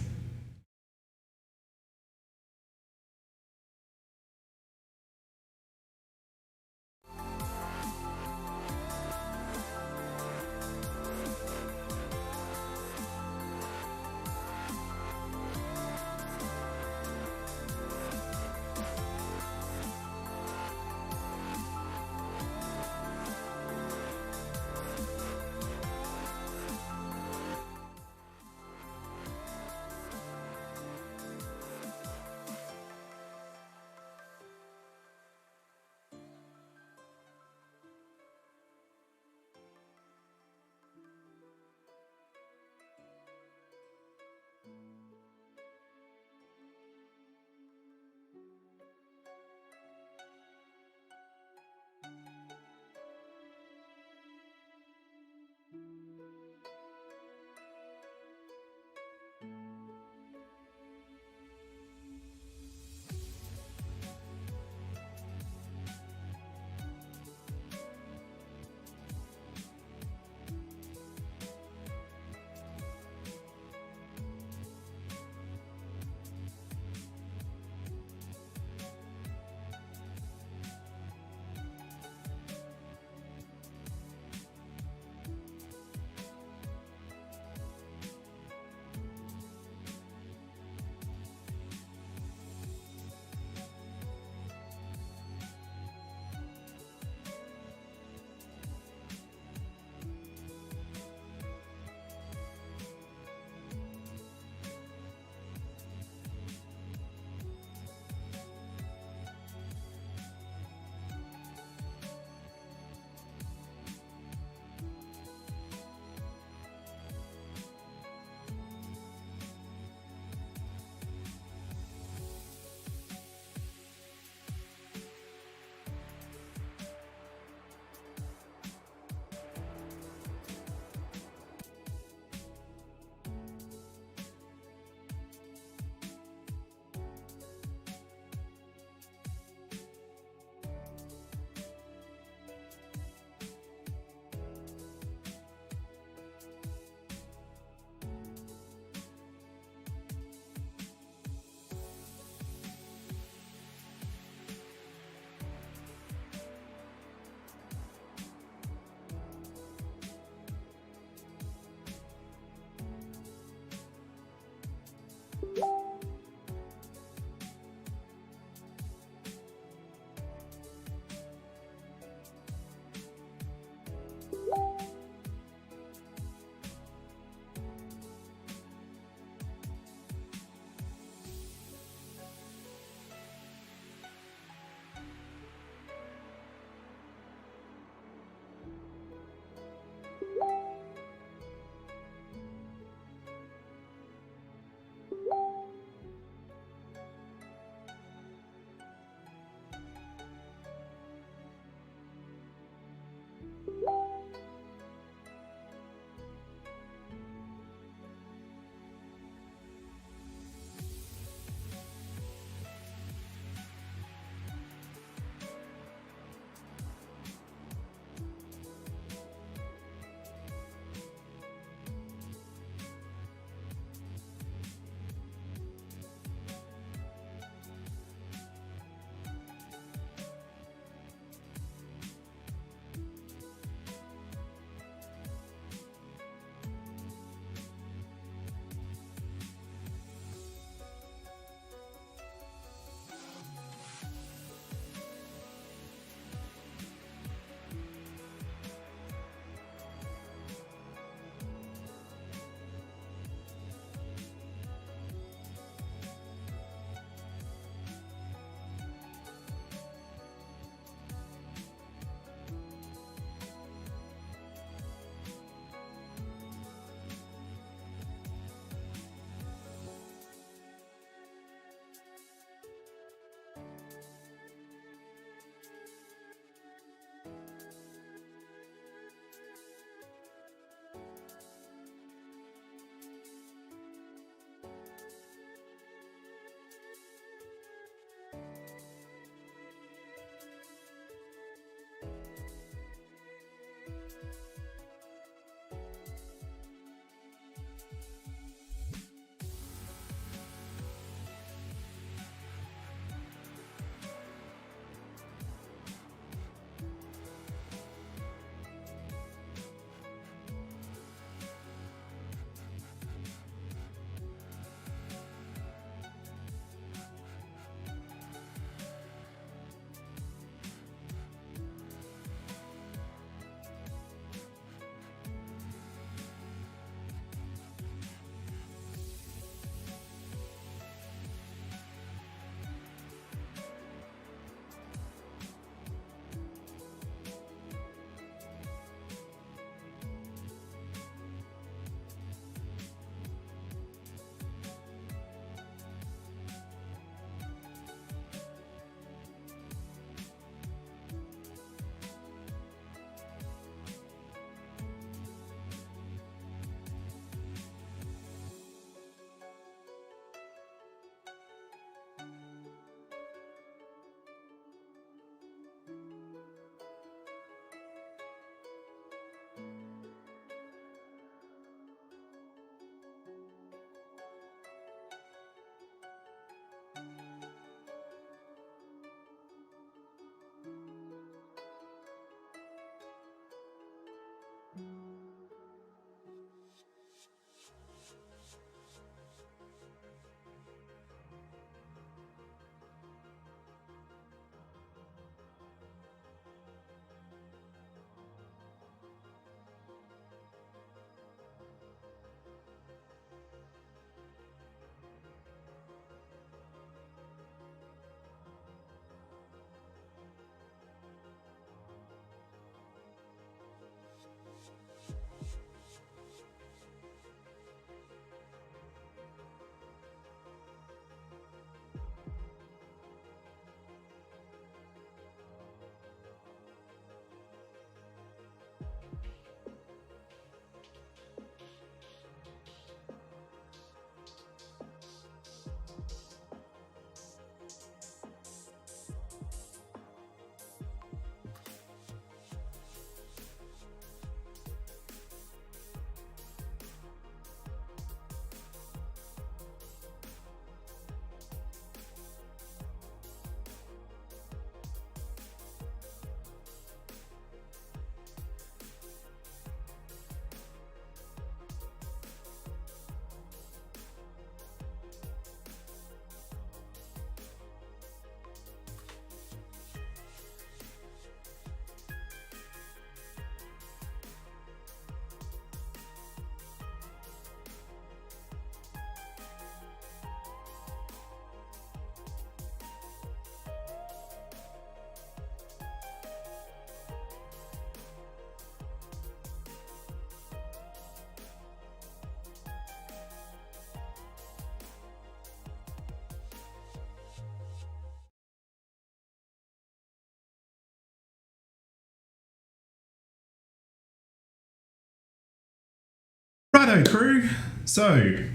Hello, crew. So, let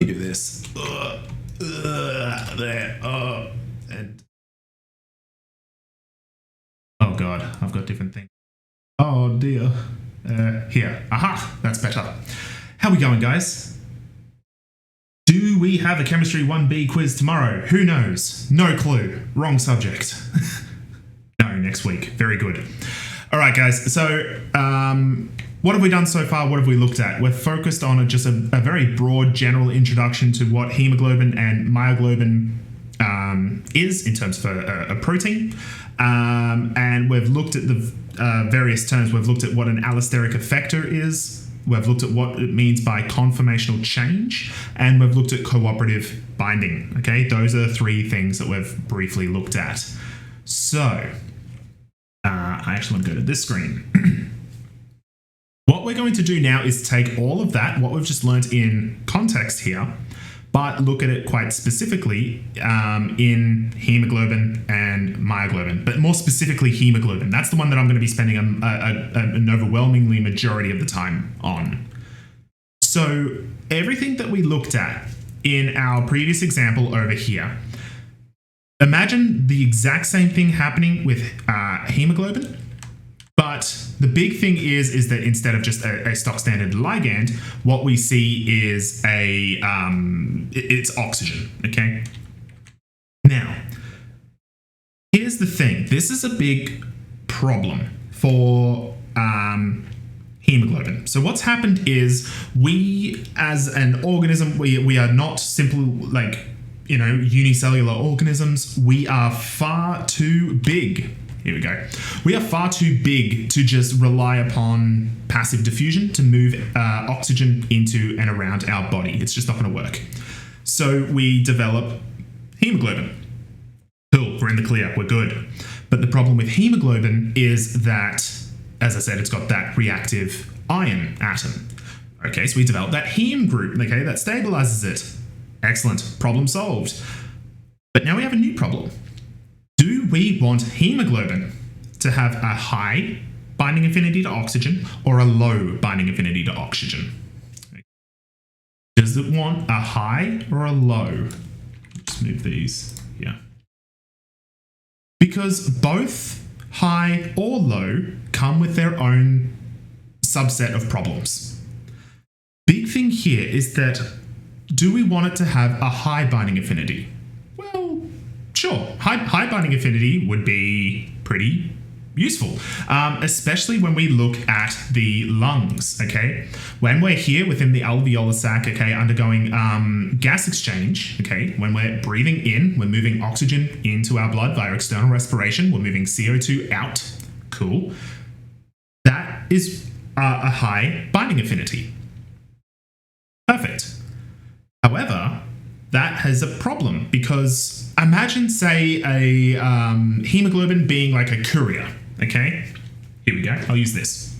me do this. There. And oh god, I've got different things. Oh dear. Here. Aha, that's better. How we going, guys? Do we have a Chemistry 1B quiz tomorrow? Who knows? No clue. Wrong subject. No, next week. Very good. All right, guys. So, what have we done so far? What have we looked at? We're focused on just a very broad general introduction to what hemoglobin and myoglobin is in terms of a protein. And we've looked at the various terms. We've looked at what an allosteric effector is. We've looked at what it means by conformational change, and we've looked at cooperative binding. Okay, those are the three things that we've briefly looked at. So, I actually want to go to this screen. What we're going to do now is take all of that, what we've just learned in context here, but look at it quite specifically in hemoglobin and myoglobin, but more specifically hemoglobin. That's the one that I'm going to be spending an overwhelmingly majority of the time on. So everything that we looked at in our previous example over here, imagine the exact same thing happening with hemoglobin, but the big thing is that instead of just a stock standard ligand, what we see is it's oxygen, okay? Now, here's the thing. This is a big problem for hemoglobin. So what's happened is we, as an organism, we are not simple, like, you know, unicellular organisms. We are far too big. Here we go. We are far too big to just rely upon passive diffusion to move oxygen into and around our body. It's just not going to work. So we develop hemoglobin. Cool, we're in the clear, we're good. But the problem with hemoglobin is that, as I said, it's got that reactive iron atom. Okay, so we develop that heme group, okay, that stabilizes it. Excellent, problem solved. But now we have a new problem. Do we want hemoglobin to have a high binding affinity to oxygen or a low binding affinity to oxygen? Does it want a high or a low? Let's move these here. Because both high or low come with their own subset of problems. Big thing here is that, do we want it to have a high binding affinity? Well, sure. High binding affinity would be pretty useful, especially when we look at the lungs, okay? When we're here within the alveolar sac, okay, undergoing gas exchange, okay, when we're breathing in, we're moving oxygen into our blood via external respiration, we're moving CO2 out, cool. That is a high binding affinity. Perfect. However, that has a problem because imagine, say, a hemoglobin being like a courier, okay? Here we go. I'll use this.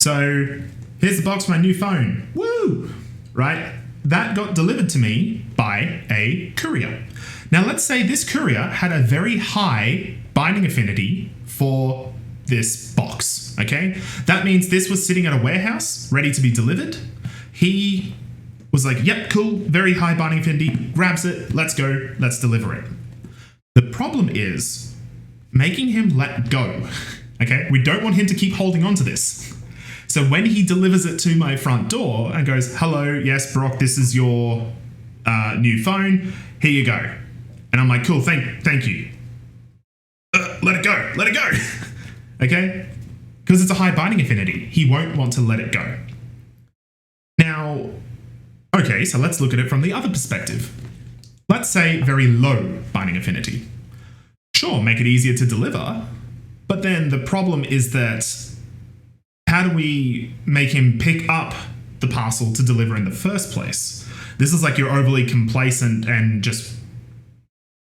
So here's the box for my new phone. Woo! Right? That got delivered to me by a courier. Now, let's say this courier had a very high binding affinity for this box, okay? That means this was sitting at a warehouse ready to be delivered. He was like, yep, cool, very high binding affinity, grabs it, let's go, let's deliver it. The problem is making him let go, okay? We don't want him to keep holding on to this. So when he delivers it to my front door and goes, hello, yes, Brock, this is your new phone, here you go. And I'm like, cool, thank you. Let it go, okay? Because it's a high binding affinity. He won't want to let it go. Now, okay, so let's look at it from the other perspective. Let's say very low binding affinity. Sure, make it easier to deliver, but then the problem is that how do we make him pick up the parcel to deliver in the first place? This is like your overly complacent and just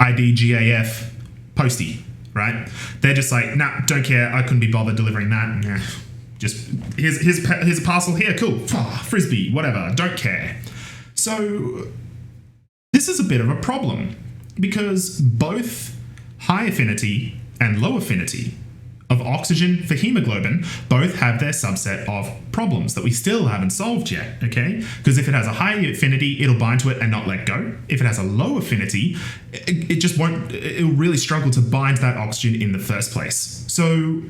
IDGAF postie, right? They're just like, nah, don't care, I couldn't be bothered delivering that. Nah, just, here's a parcel here, cool, frisbee, whatever, don't care. So this is a bit of a problem because both high affinity and low affinity of oxygen for hemoglobin both have their subset of problems that we still haven't solved yet, okay? Because if it has a high affinity, it'll bind to it and not let go. If it has a low affinity, it just won't, it'll really struggle to bind that oxygen in the first place. So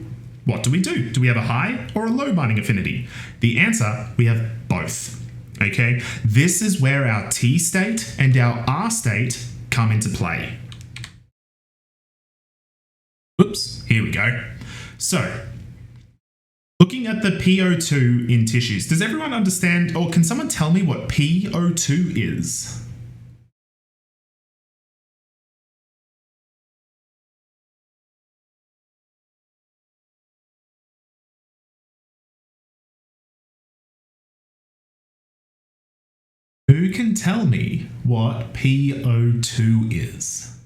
what do? Do we have a high or a low binding affinity? The answer, we have both, okay? This is where our T state and our R state come into play. Oops, here we go. So, looking at the PO2 in tissues, does everyone understand, or can someone tell me what PO2 is? Who can tell me what PO2 is?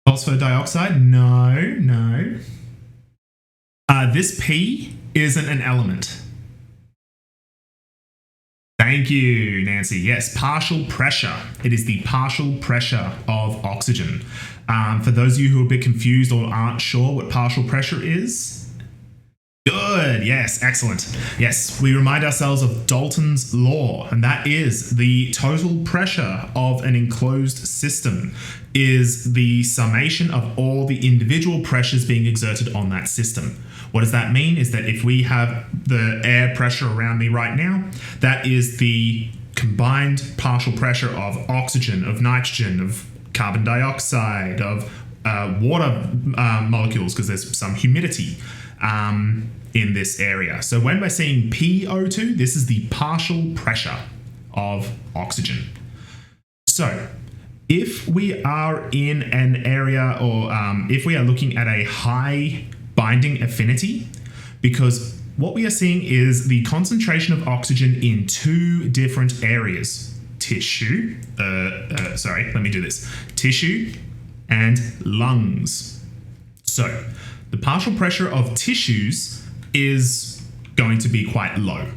Phosphodiioxide? No. This P isn't an element. Thank you, Nancy. Yes, partial pressure. It is the partial pressure of oxygen. For those of you who are a bit confused or aren't sure what partial pressure is, good. Yes, excellent. Yes, we remind ourselves of Dalton's law, and that is the total pressure of an enclosed system is the summation of all the individual pressures being exerted on that system. What does that mean? Is that if we have the air pressure around me right now, that is the combined partial pressure of oxygen, of nitrogen, of carbon dioxide, of water molecules, because there's some humidity in this area. So when we're seeing PO2, this is the partial pressure of oxygen. So if we are in an area, or if we are looking at a high binding affinity, because what we are seeing is the concentration of oxygen in two different areas. Tissue and lungs. So the partial pressure of tissues is going to be quite low,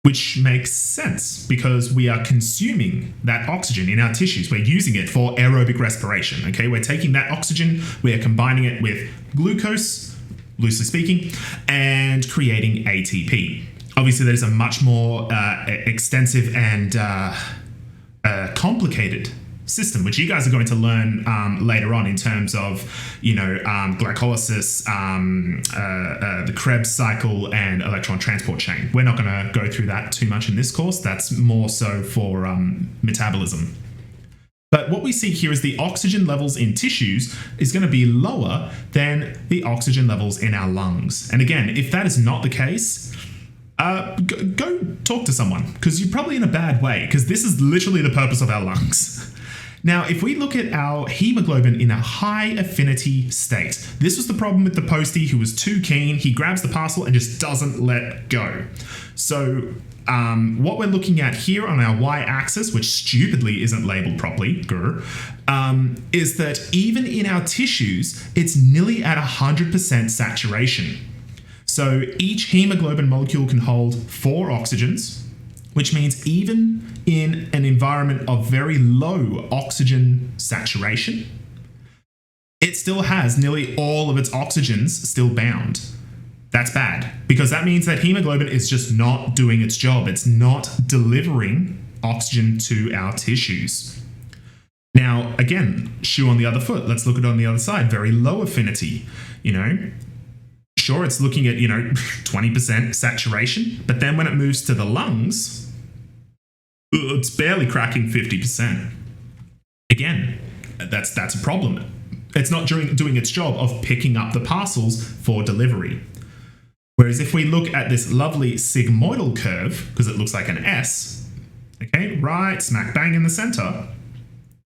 which makes sense because we are consuming that oxygen in our tissues. We're using it for aerobic respiration, okay? We're taking that oxygen, we are combining it with glucose, loosely speaking, and creating ATP. Obviously, that is a much more extensive and complicated system, which you guys are going to learn later on in terms of, glycolysis, the Krebs cycle, and electron transport chain. We're not going to go through that too much in this course. That's more so for metabolism. But what we see here is the oxygen levels in tissues is going to be lower than the oxygen levels in our lungs. And again, if that is not the case, go talk to someone, because you're probably in a bad way, because this is literally the purpose of our lungs. Now, if we look at our hemoglobin in a high affinity state, this was the problem with the postie who was too keen. He grabs the parcel and just doesn't let go. So what we're looking at here on our y-axis, which stupidly isn't labeled properly, is that even in our tissues, it's nearly at 100% saturation. So each hemoglobin molecule can hold 4 oxygens, which means even in an environment of very low oxygen saturation, it still has nearly all of its oxygens still bound. That's bad, because that means that hemoglobin is just not doing its job. It's not delivering oxygen to our tissues. Now, again, shoe on the other foot. Let's look at it on the other side. Very low affinity, Sure, it's looking at, 20% saturation, but then when it moves to the lungs, it's barely cracking 50%. Again, that's a problem. It's not doing its job of picking up the parcels for delivery. Whereas if we look at this lovely sigmoidal curve, because it looks like an S, okay, right smack bang in the center,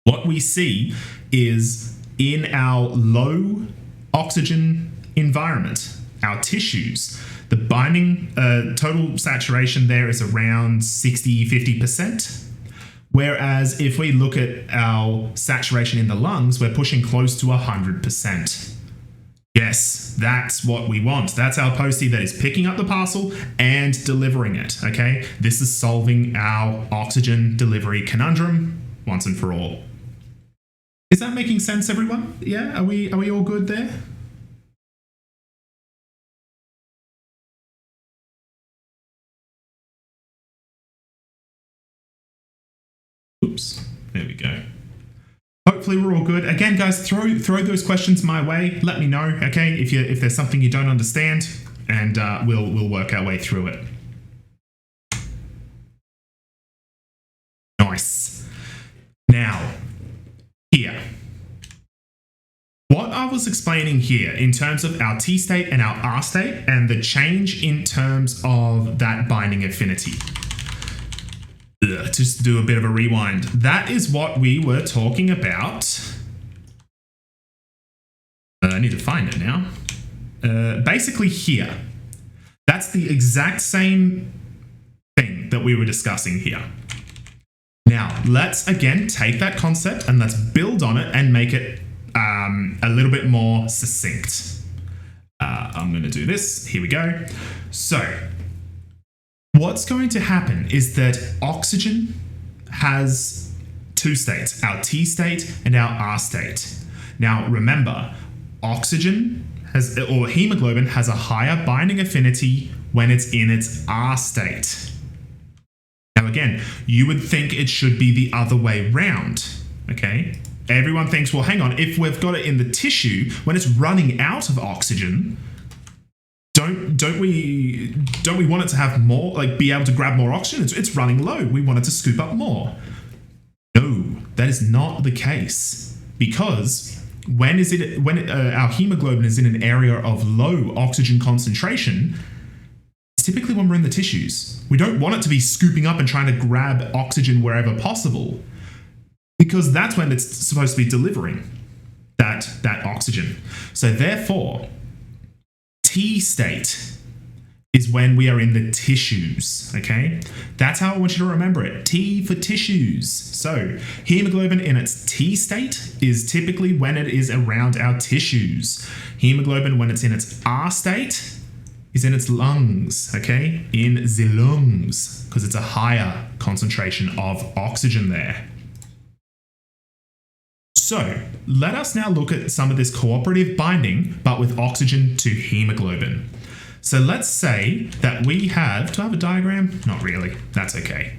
what we see is in our low oxygen environment, our tissues, the binding total saturation there is around 50%. Whereas if we look at our saturation in the lungs, we're pushing close to 100%. Yes, that's what we want. That's our postie that is picking up the parcel and delivering it, okay? This is solving our oxygen delivery conundrum once and for all. Is that making sense, everyone? Yeah, are we all good there? Oops, there we go. Hopefully we're all good. Again, guys, throw those questions my way. Let me know, okay, if there's something you don't understand, and we'll work our way through it. Nice. Now, here. What I was explaining here in terms of our T state and our R state and the change in terms of that binding affinity. Just do a bit of a rewind. That is what we were talking about. I need to find it now. Basically here. That's the exact same thing that we were discussing here. Now, let's again take that concept and let's build on it and make it a little bit more succinct. I'm going to do this. Here we go. So, what's going to happen is that oxygen has two states, our T state and our R state. Now, remember, oxygen or hemoglobin has a higher binding affinity when it's in its R state. Now, again, you would think it should be the other way round, okay? Everyone thinks, well, hang on, if we've got it in the tissue, when it's running out of oxygen, don't we want it to have more, like be able to grab more oxygen? It's running low. We want it to scoop up more. No, that is not the case, because when our hemoglobin is in an area of low oxygen concentration, typically when we're in the tissues, we don't want it to be scooping up and trying to grab oxygen wherever possible, because that's when it's supposed to be delivering that oxygen. So therefore, T state is when we are in the tissues, okay? That's how I want you to remember it. T for tissues. So hemoglobin in its T state is typically when it is around our tissues. Hemoglobin when it's in its R state is in its lungs, okay? In the lungs, because it's a higher concentration of oxygen there. So let us now look at some of this cooperative binding, but with oxygen to hemoglobin. So let's say that we have, do I have a diagram? Not really, that's okay.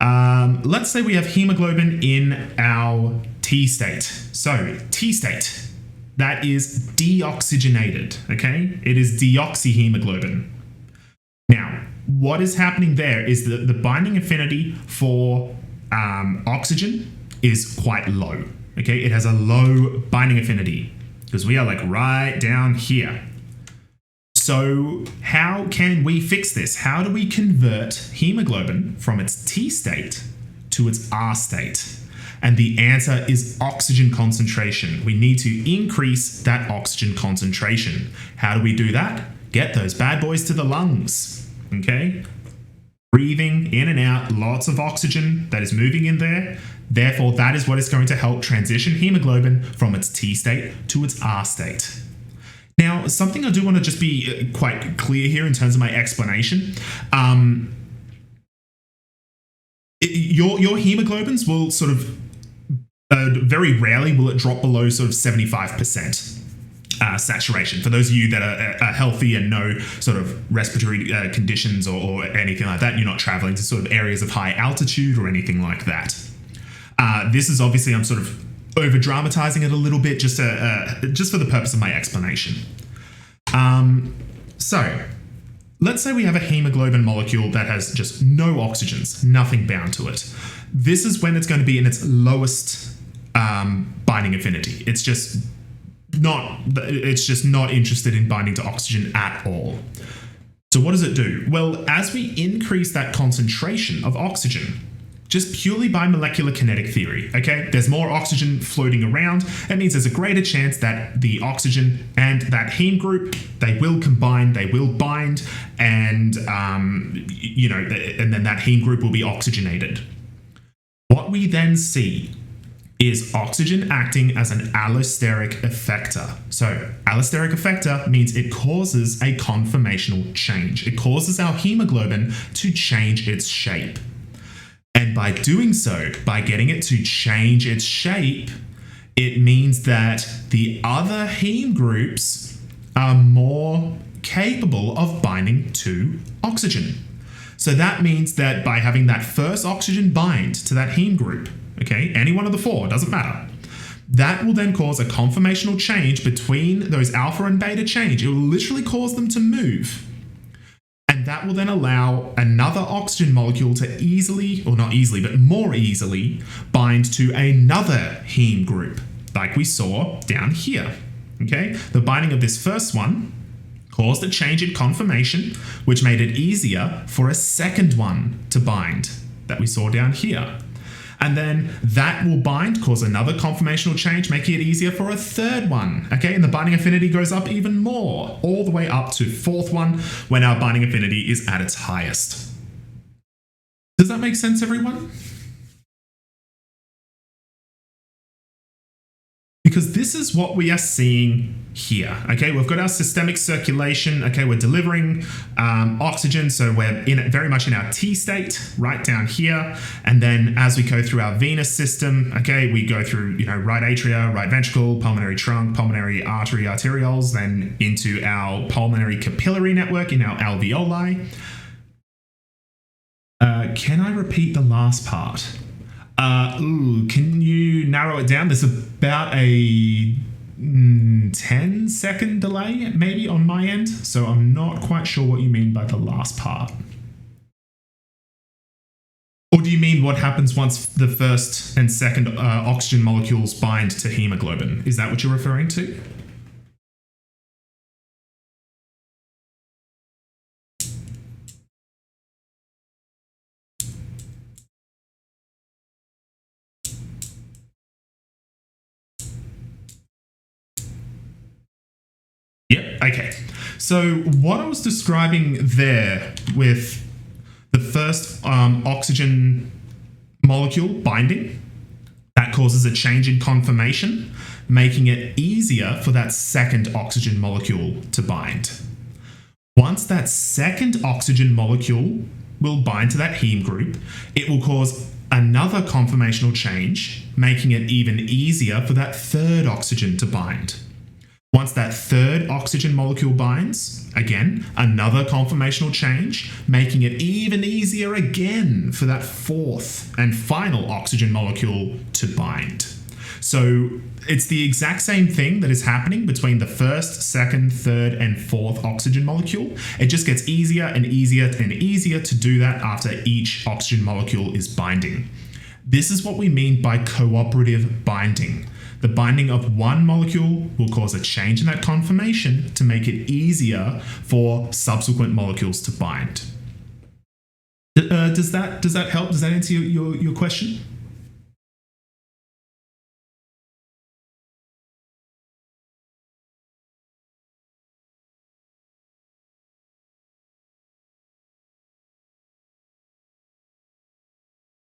Let's say we have hemoglobin in our T state. So T state, that is deoxygenated, okay? It is deoxyhemoglobin. Now, what is happening there is that the binding affinity for oxygen is quite low. Okay, it has a low binding affinity because we are like right down here. So how can we fix this? How do we convert hemoglobin from its T state to its R state? And the answer is oxygen concentration. We need to increase that oxygen concentration. How do we do that? Get those bad boys to the lungs, okay? Breathing in and out, lots of oxygen that is moving in there. Therefore, that is what is going to help transition hemoglobin from its T state to its R state. Now, something I do want to just be quite clear here in terms of my explanation. Your hemoglobins will sort of, very rarely will it drop below sort of 75%. Saturation. For those of you that are healthy and no sort of respiratory conditions or anything like that, you're not traveling to sort of areas of high altitude or anything like that. This is obviously, I'm sort of over dramatizing it a little bit just for the purpose of my explanation. So let's say we have a hemoglobin molecule that has just no oxygens, nothing bound to it. This is when it's going to be in its lowest binding affinity. It's just not interested in binding to oxygen at all. So what does it do? Well, as we increase that concentration of oxygen, just purely by molecular kinetic theory, okay? There's more oxygen floating around. That means there's a greater chance that the oxygen and that heme group, they will combine, they will bind, and, and then that heme group will be oxygenated. What we then see is oxygen acting as an allosteric effector. So allosteric effector means it causes a conformational change. It causes our hemoglobin to change its shape. And by doing so, by getting it to change its shape, it means that the other heme groups are more capable of binding to oxygen. So that means that by having that first oxygen bind to that heme group, okay, any one of the four, doesn't matter, that will then cause a conformational change between those alpha and beta change. It will literally cause them to move. And that will then allow another oxygen molecule to easily, or not easily, but more easily, bind to another heme group, like we saw down here. Okay, the binding of this first one caused a change in conformation, which made it easier for a second one to bind that we saw down here. And then that will bind, cause another conformational change, making it easier for a third one. Okay, and the binding affinity goes up even more, all the way up to fourth one, when our binding affinity is at its highest. Does that make sense, everyone? Because this is what we are seeing here. Okay, we've got our systemic circulation. Okay, we're delivering oxygen, so we're very much in our T state right down here. And then as we go through our venous system, okay, we go through right atria, right ventricle, pulmonary trunk, pulmonary artery, arterioles, then into our pulmonary capillary network in our alveoli. Can I repeat the last part? Can you narrow it down? There's about a 10-second delay maybe on my end, so I'm not quite sure what you mean by the last part. Or do you mean what happens once the first and second oxygen molecules bind to hemoglobin? Is that what you're referring to? Yep, okay. So what I was describing there with the first oxygen molecule binding, that causes a change in conformation, making it easier for that second oxygen molecule to bind. Once that second oxygen molecule will bind to that heme group, it will cause another conformational change, making it even easier for that third oxygen to bind. Once that third oxygen molecule binds, again, another conformational change, making it even easier again for that fourth and final oxygen molecule to bind. So it's the exact same thing that is happening between the first, second, third, and fourth oxygen molecule. It just gets easier and easier and easier to do that after each oxygen molecule is binding. This is what we mean by cooperative binding. The binding of one molecule will cause a change in that conformation to make it easier for subsequent molecules to bind. Does that help? Does that answer your question?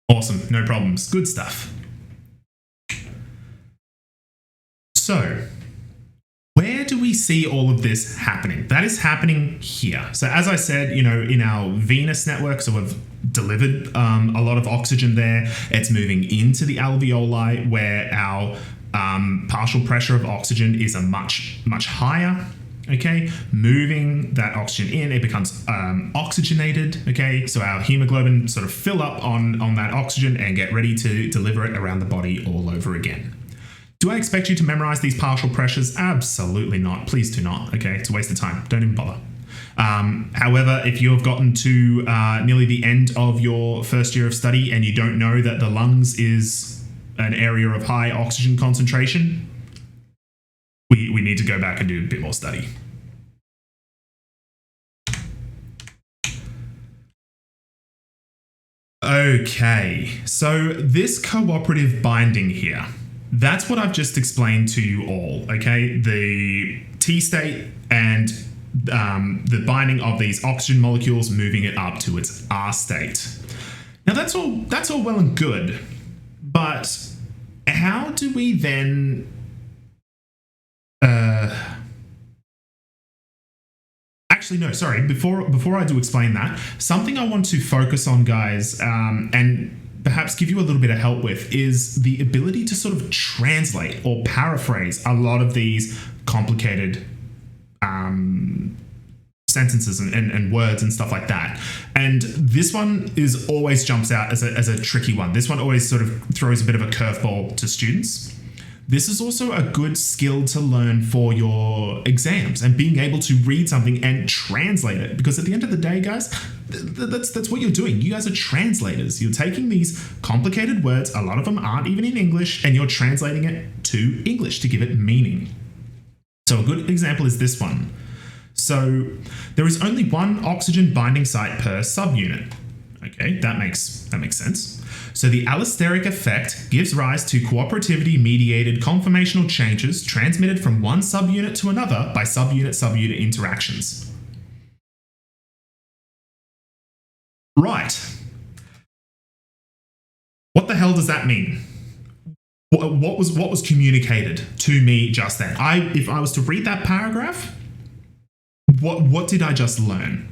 Awesome, no problems. Good stuff. So, where do we see all of this happening? That is happening here. So as I said, in our venous network, so we've delivered a lot of oxygen there. It's moving into the alveoli where our partial pressure of oxygen is a much higher. Okay, moving that oxygen in, it becomes oxygenated. Okay, so our hemoglobin sort of fill up on that oxygen and get ready to deliver it around the body all over again. Do I expect you to memorize these partial pressures? Absolutely not. Please do not. Okay, it's a waste of time. Don't even bother. However, if you have gotten to nearly the end of your first year of study and you don't know that the lungs is an area of high oxygen concentration, we need to go back and do a bit more study. Okay, so this cooperative binding here, that's what I've just explained to you all, okay? The T state and the binding of these oxygen molecules, moving it up to its R state. Now that's all well and good, but how do we then actually, no, sorry, before I do explain that, something I want to focus on, guys, and perhaps give you a little bit of help with, is the ability to sort of translate or paraphrase a lot of these complicated sentences and words and stuff like that. And this one is always jumps out as a tricky one. This one always sort of throws a bit of a curveball to students. This is also a good skill to learn for your exams and being able to read something and translate it. Because at the end of the day, guys, that's what you're doing. You guys are translators. You're taking these complicated words, a lot of them aren't even in English, and you're translating it to English to give it meaning. So a good example is this one. So there is only one oxygen binding site per subunit. Okay, that makes sense. So the allosteric effect gives rise to cooperativity-mediated conformational changes transmitted from one subunit to another by subunit-subunit interactions. Right. What the hell does that mean? What was communicated to me just then? If I was to read that paragraph, what did I just learn?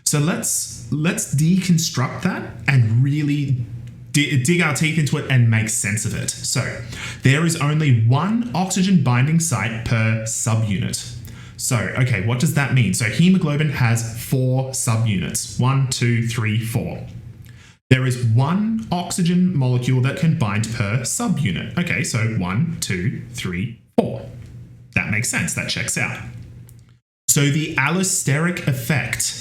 So let's deconstruct that and really dig our teeth into it and make sense of it. So there is only one oxygen binding site per subunit. So, okay, what does that mean? So hemoglobin has 4 subunits. 1, 2, 3, 4. There is one oxygen molecule that can bind per subunit. Okay, so 1, 2, 3, 4. That makes sense. That checks out. So the allosteric effect.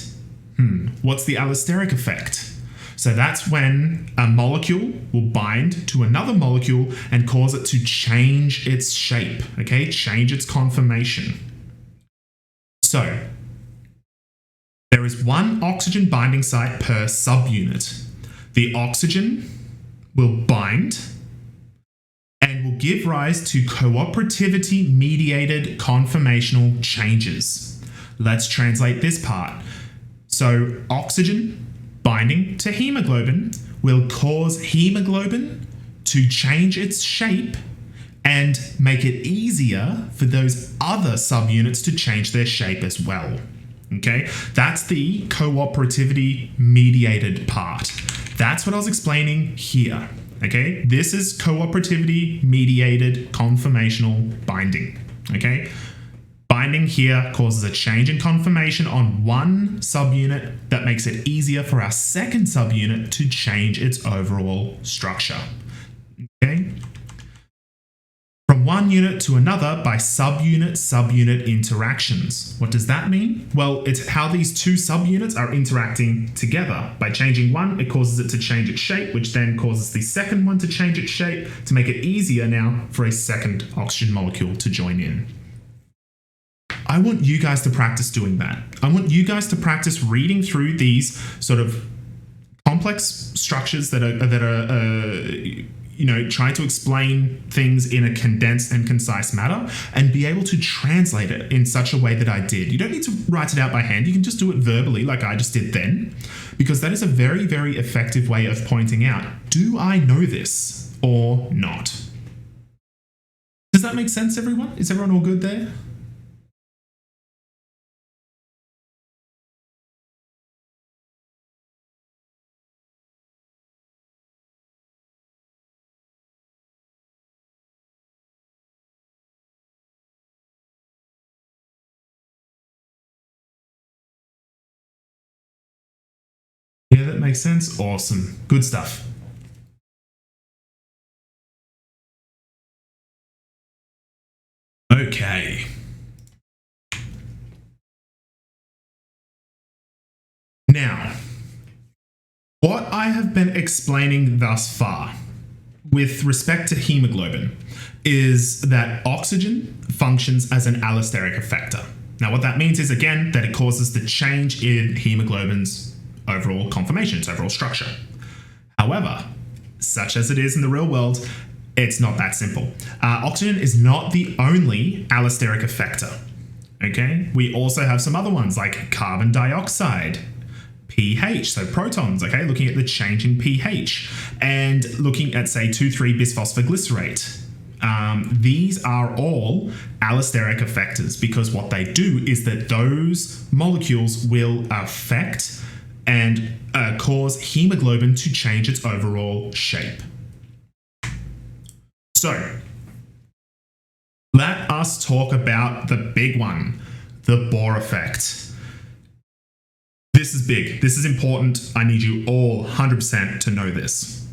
What's the allosteric effect? So that's when a molecule will bind to another molecule and cause it to change its shape, okay? Change its conformation. So there is one oxygen binding site per subunit. The oxygen will bind and will give rise to cooperativity-mediated conformational changes. Let's translate this part. So oxygen binding to hemoglobin will cause hemoglobin to change its shape and make it easier for those other subunits to change their shape as well. Okay, that's the cooperativity mediated part. That's what I was explaining here. Okay, this is cooperativity mediated conformational binding. Okay, binding here causes a change in conformation on one subunit that makes it easier for our second subunit to change its overall structure. Okay? From one unit to another by subunit interactions. What does that mean? Well, it's how these two subunits are interacting together. By changing one, it causes it to change its shape, which then causes the second one to change its shape to make it easier now for a second oxygen molecule to join in. I want you guys to practice doing that. I want you guys to practice reading through these sort of complex structures that are trying to explain things in a condensed and concise manner and be able to translate it in such a way that I did. You don't need to write it out by hand. You can just do it verbally like I just did then, because that is a very, very effective way of pointing out, do I know this or not? Does that make sense, everyone? Is everyone all good there? Yeah, that makes sense. Awesome. Good stuff. Okay. Now, what I have been explaining thus far with respect to hemoglobin is that oxygen functions as an allosteric effector. Now, what that means is, again, that it causes the change in hemoglobin's overall conformation, its overall structure. However, such as it is in the real world, it's not that simple. Oxygen is not the only allosteric effector. Okay, we also have some other ones like carbon dioxide, pH, so protons, okay, looking at the change in pH, and looking at, say, 2,3-bisphosphoglycerate. these are all allosteric effectors, because what they do is that those molecules will affect and cause hemoglobin to change its overall shape. So, let us talk about the big one, the Bohr effect. This is big. This is important. I need you all 100% to know this.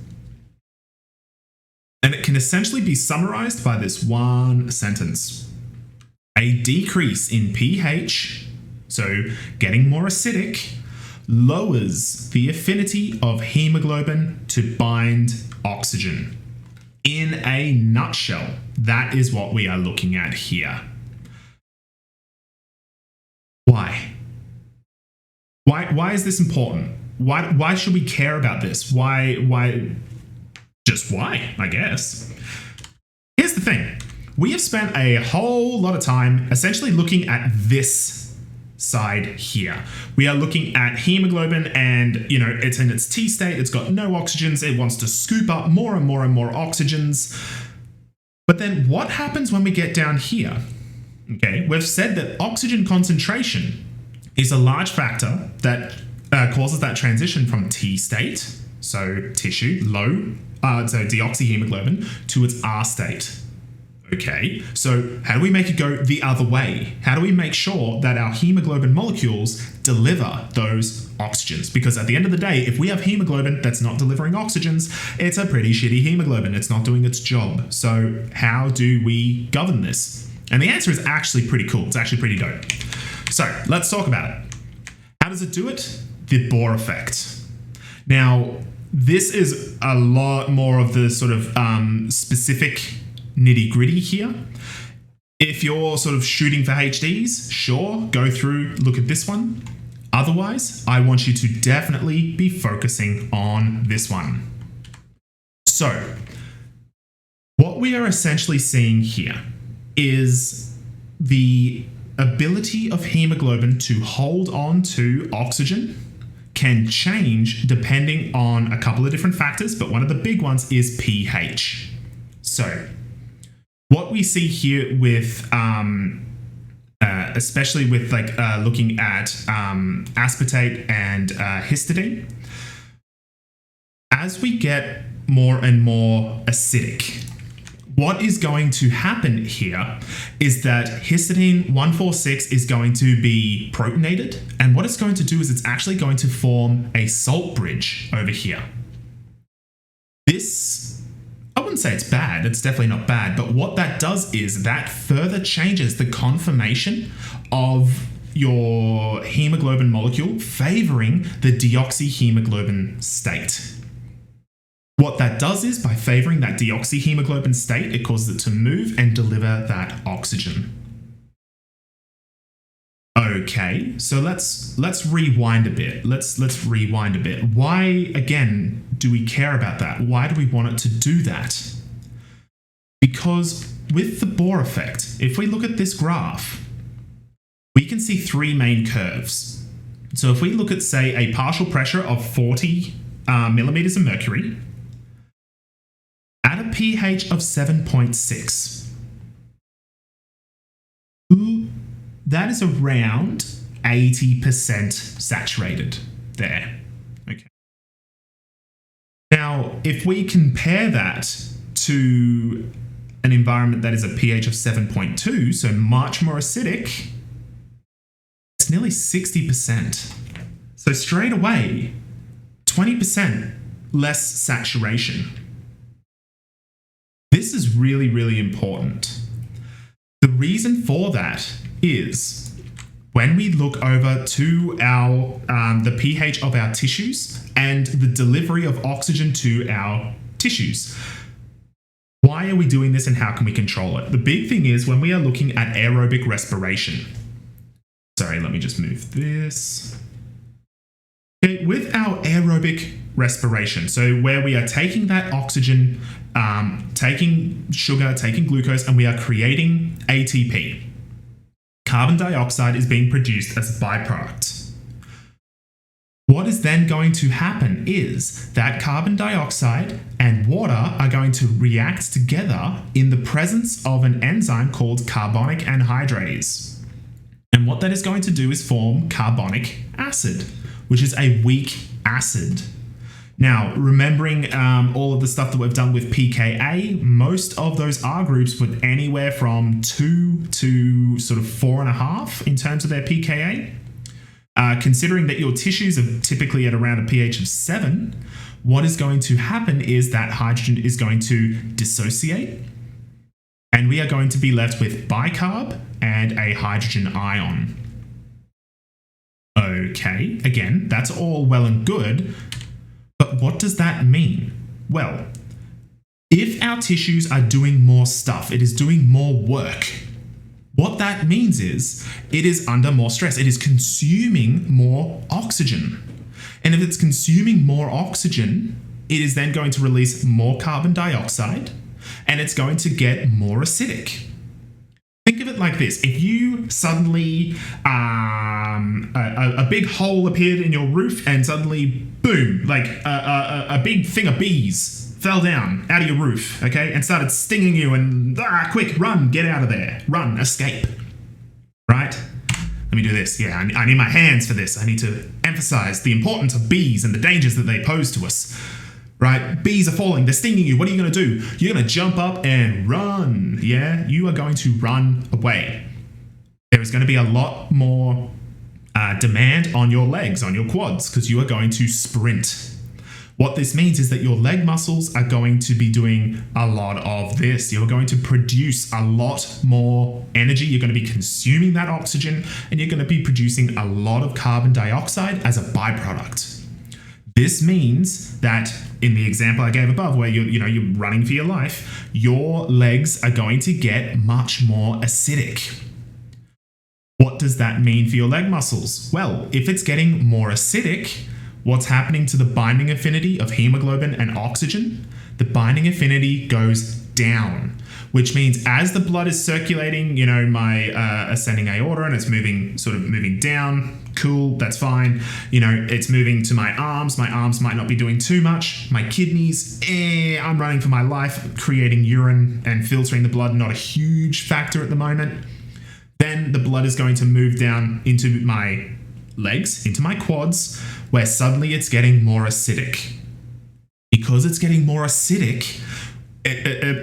And it can essentially be summarized by this one sentence. A decrease in pH, so getting more acidic, lowers the affinity of hemoglobin to bind oxygen. In a nutshell, that is what we are looking at here. Why? Why is this important? Why should we care about this? Why? Just why, I guess. Here's the thing. We have spent a whole lot of time essentially looking at this side here. We are looking at hemoglobin and, it's in its T state. It's got no oxygens. It wants to scoop up more and more and more oxygens. But then what happens when we get down here? Okay, we've said that oxygen concentration is a large factor that causes that transition from T state, so tissue, low, so deoxyhemoglobin, to its R state. Okay, so how do we make it go the other way? How do we make sure that our hemoglobin molecules deliver those oxygens? Because at the end of the day, if we have hemoglobin that's not delivering oxygens, it's a pretty shitty hemoglobin. It's not doing its job. So how do we govern this? And the answer is actually pretty cool. It's actually pretty dope. So let's talk about it. How does it do it? The Bohr effect. Now, this is a lot more of the sort of specific nitty-gritty here. If you're sort of shooting for HDs, sure, go through, look at this one. Otherwise, I want you to definitely be focusing on this one. So, what we are essentially seeing here is the ability of hemoglobin to hold on to oxygen can change depending on a couple of different factors, but one of the big ones is pH. So, what we see here with, especially with looking at aspartate and histidine, as we get more and more acidic, what is going to happen here is that histidine 146 is going to be protonated, and what it's going to do is it's actually going to form a salt bridge over here. This, I wouldn't say it's bad, it's definitely not bad, but what that does is that further changes the conformation of your hemoglobin molecule, favoring the deoxyhemoglobin state. What that does is, by favoring that deoxyhemoglobin state, it causes it to move and deliver that oxygen. Okay, so let's rewind a bit. Let's rewind a bit. Why, again, do we care about that? Why do we want it to do that? Because with the Bohr effect, if we look at this graph, we can see three main curves. So if we look at, say, a partial pressure of 40 millimeters of mercury, at a pH of 7.6. That is around 80% saturated there. Okay. Now, if we compare that to an environment that is a pH of 7.2, so much more acidic, it's nearly 60%. So straight away, 20% less saturation. This is really, really important. The reason for that is when we look over to our the pH of our tissues and the delivery of oxygen to our tissues. Why are we doing this and how can we control it? The big thing is when we are looking at aerobic respiration. Sorry, let me just move this. Okay, with our aerobic respiration, so where we are taking that oxygen, taking sugar, taking glucose, and we are creating ATP. Carbon dioxide is being produced as a byproduct. What is then going to happen is that carbon dioxide and water are going to react together in the presence of an enzyme called carbonic anhydrase. And what that is going to do is form carbonic acid, which is a weak acid. Now, remembering all of the stuff that we've done with pKa, most of those R groups were anywhere from 2 to sort of 4.5 in terms of their pKa. Considering that your tissues are typically at around a pH of 7, what is going to happen is that hydrogen is going to dissociate, and we are going to be left with bicarb and a hydrogen ion. Okay, again, that's all well and good, but what does that mean? Well, if our tissues are doing more stuff, it is doing more work, what that means is it is under more stress. It is consuming more oxygen. And if it's consuming more oxygen, it is then going to release more carbon dioxide, and it's going to get more acidic. Think of it like this. If you suddenly, a big hole appeared in your roof and suddenly, boom, like a big thing of bees fell down out of your roof, okay, and started stinging you and, quick, run, get out of there, run, escape, right? Let me do this. Yeah, I need my hands for this. I need to emphasize the importance of bees and the dangers that they pose to us, right? Bees are falling, they're stinging you. What are you going to do? You're going to jump up and run, yeah? You are going to run away. There is going to be a lot more demand on your legs, on your quads, because you are going to sprint. What this means is that your leg muscles are going to be doing a lot of this. You're going to produce a lot more energy. You're going to be consuming that oxygen, and you're going to be producing a lot of carbon dioxide as a byproduct. This means that in the example I gave above, where you're running for your life, your legs are going to get much more acidic. What does that mean for your leg muscles? Well, if it's getting more acidic, what's happening to the binding affinity of hemoglobin and oxygen? The binding affinity goes down, which means as the blood is circulating, my ascending aorta, and it's moving down, cool, that's fine. It's moving to my arms. My arms might not be doing too much. My kidneys, I'm running for my life, creating urine and filtering the blood, not a huge factor at the moment. Then the blood is going to move down into my legs, into my quads, where suddenly it's getting more acidic. Because it's getting more acidic,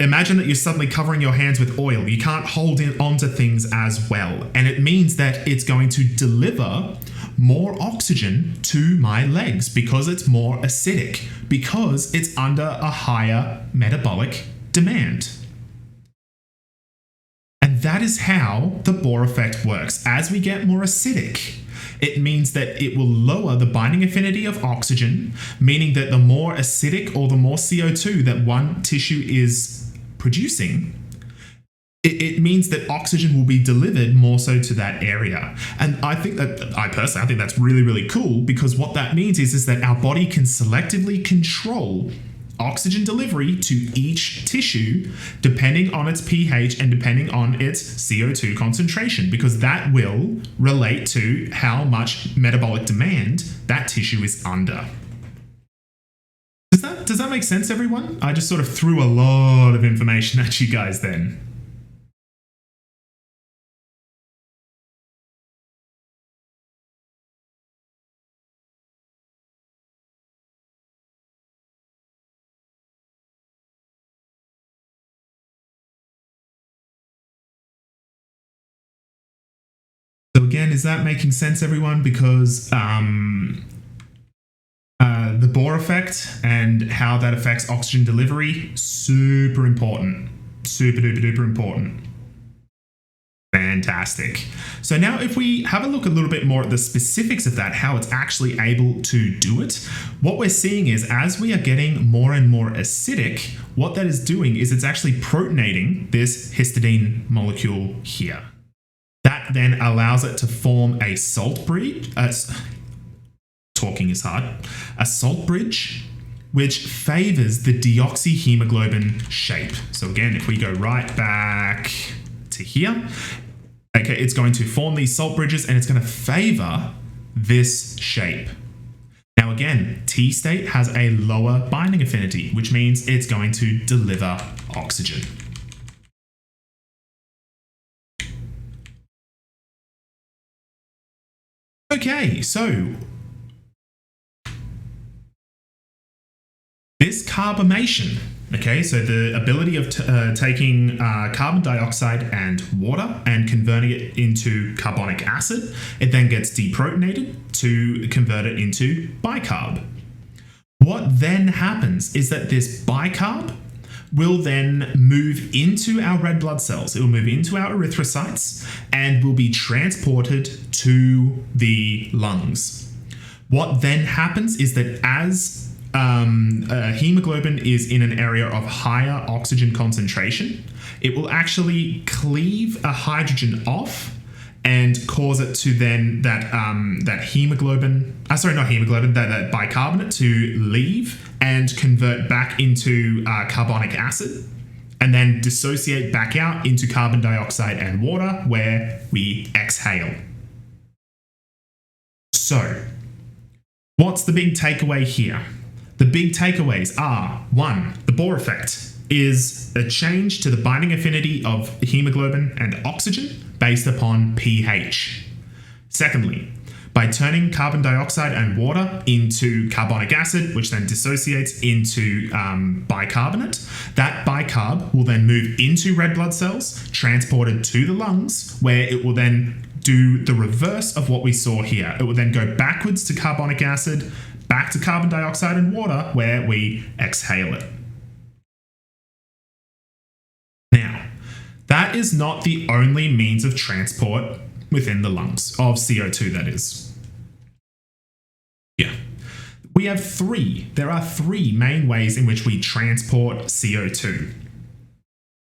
imagine that you're suddenly covering your hands with oil. You can't hold onto things as well. And it means that it's going to deliver more oxygen to my legs because it's more acidic, because it's under a higher metabolic demand. And that is how the Bohr effect works. As we get more acidic, it means that it will lower the binding affinity of oxygen, meaning that the more acidic or the more CO2 that one tissue is producing, it means that oxygen will be delivered more so to that area. And I think that's really, really cool, because what that means is that our body can selectively control oxygen delivery to each tissue depending on its pH and depending on its CO2 concentration, because that will relate to how much metabolic demand that tissue is under. Does that make sense, everyone? I just sort of threw a lot of information at you guys then. So again, is that making sense, everyone? Because the Bohr effect and how that affects oxygen delivery, super important. Super duper duper important. Fantastic. So now if we have a look a little bit more at the specifics of that, how it's actually able to do it, what we're seeing is as we are getting more and more acidic, what that is doing is it's actually protonating this histidine molecule here. That then allows it to form a salt bridge. Talking is hard. A salt bridge, which favors the deoxyhemoglobin shape. So again, if we go right back to here, okay, it's going to form these salt bridges and it's going to favor this shape. Now again, T state has a lower binding affinity, which means it's going to deliver oxygen. Okay, so this carbamation, okay, so the ability of taking carbon dioxide and water and converting it into carbonic acid, it then gets deprotonated to convert it into bicarb. What then happens is that this bicarb will then move into our red blood cells. It will move into our erythrocytes and will be transported to the lungs. What then happens is that as hemoglobin is in an area of higher oxygen concentration, it will actually cleave a hydrogen off and cause it to then that bicarbonate to leave and convert back into carbonic acid and then dissociate back out into carbon dioxide and water where we exhale. So, what's the big takeaway here? The big takeaways are, 1, the Bohr effect is a change to the binding affinity of hemoglobin and oxygen based upon pH. Secondly, by turning carbon dioxide and water into carbonic acid, which then dissociates into bicarbonate, that bicarb will then move into red blood cells, transported to the lungs, where it will then do the reverse of what we saw here. It will then go backwards to carbonic acid, back to carbon dioxide and water, where we exhale it. Now, that is not the only means of transport within the lungs, of CO2 that is. Yeah. We have 3. There are 3 main ways in which we transport CO2.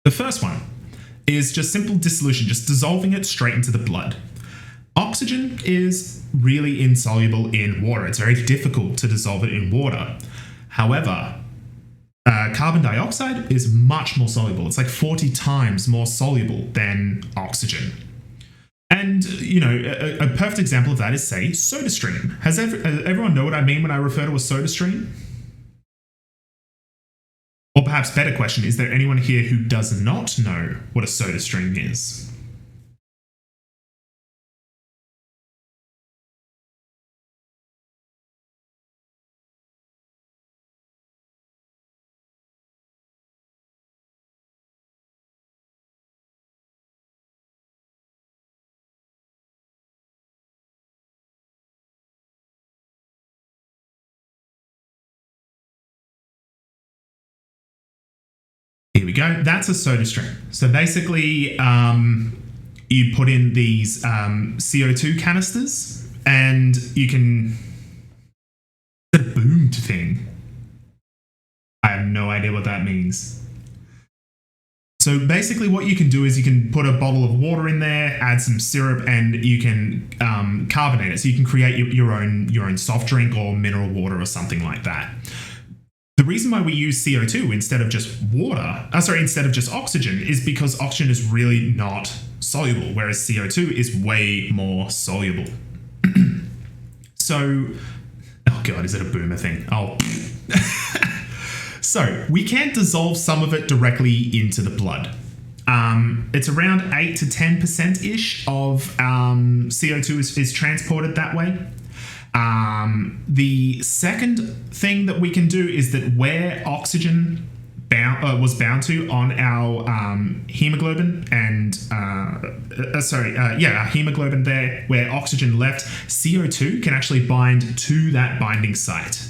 The first one is just simple dissolution, just dissolving it straight into the blood. Oxygen is really insoluble in water. It's very difficult to dissolve it in water. However, carbon dioxide is much more soluble. It's like 40 times more soluble than oxygen. And, you know, a perfect example of that is, say, soda stream. Has everyone know what I mean when I refer to a soda stream? Or perhaps better question, is there anyone here who does not know what a soda stream is? Here we go. That's a soda stream. So basically, you put in these CO2 canisters and you can... Is that a boomed thing? I have no idea what that means. So basically what you can do is you can put a bottle of water in there, add some syrup, and you can carbonate it. So you can create your own soft drink or mineral water or something like that. The reason why we use CO2 instead of just instead of just oxygen is because oxygen is really not soluble, whereas CO2 is way more soluble. So, oh God, is it a boomer thing? Oh. So, we can't dissolve some of it directly into the blood. It's around 8 to 10%-ish of CO2 is transported that way. The second thing that we can do is that where oxygen was bound to on our hemoglobin and our hemoglobin there, where oxygen left, CO2 can actually bind to that binding site.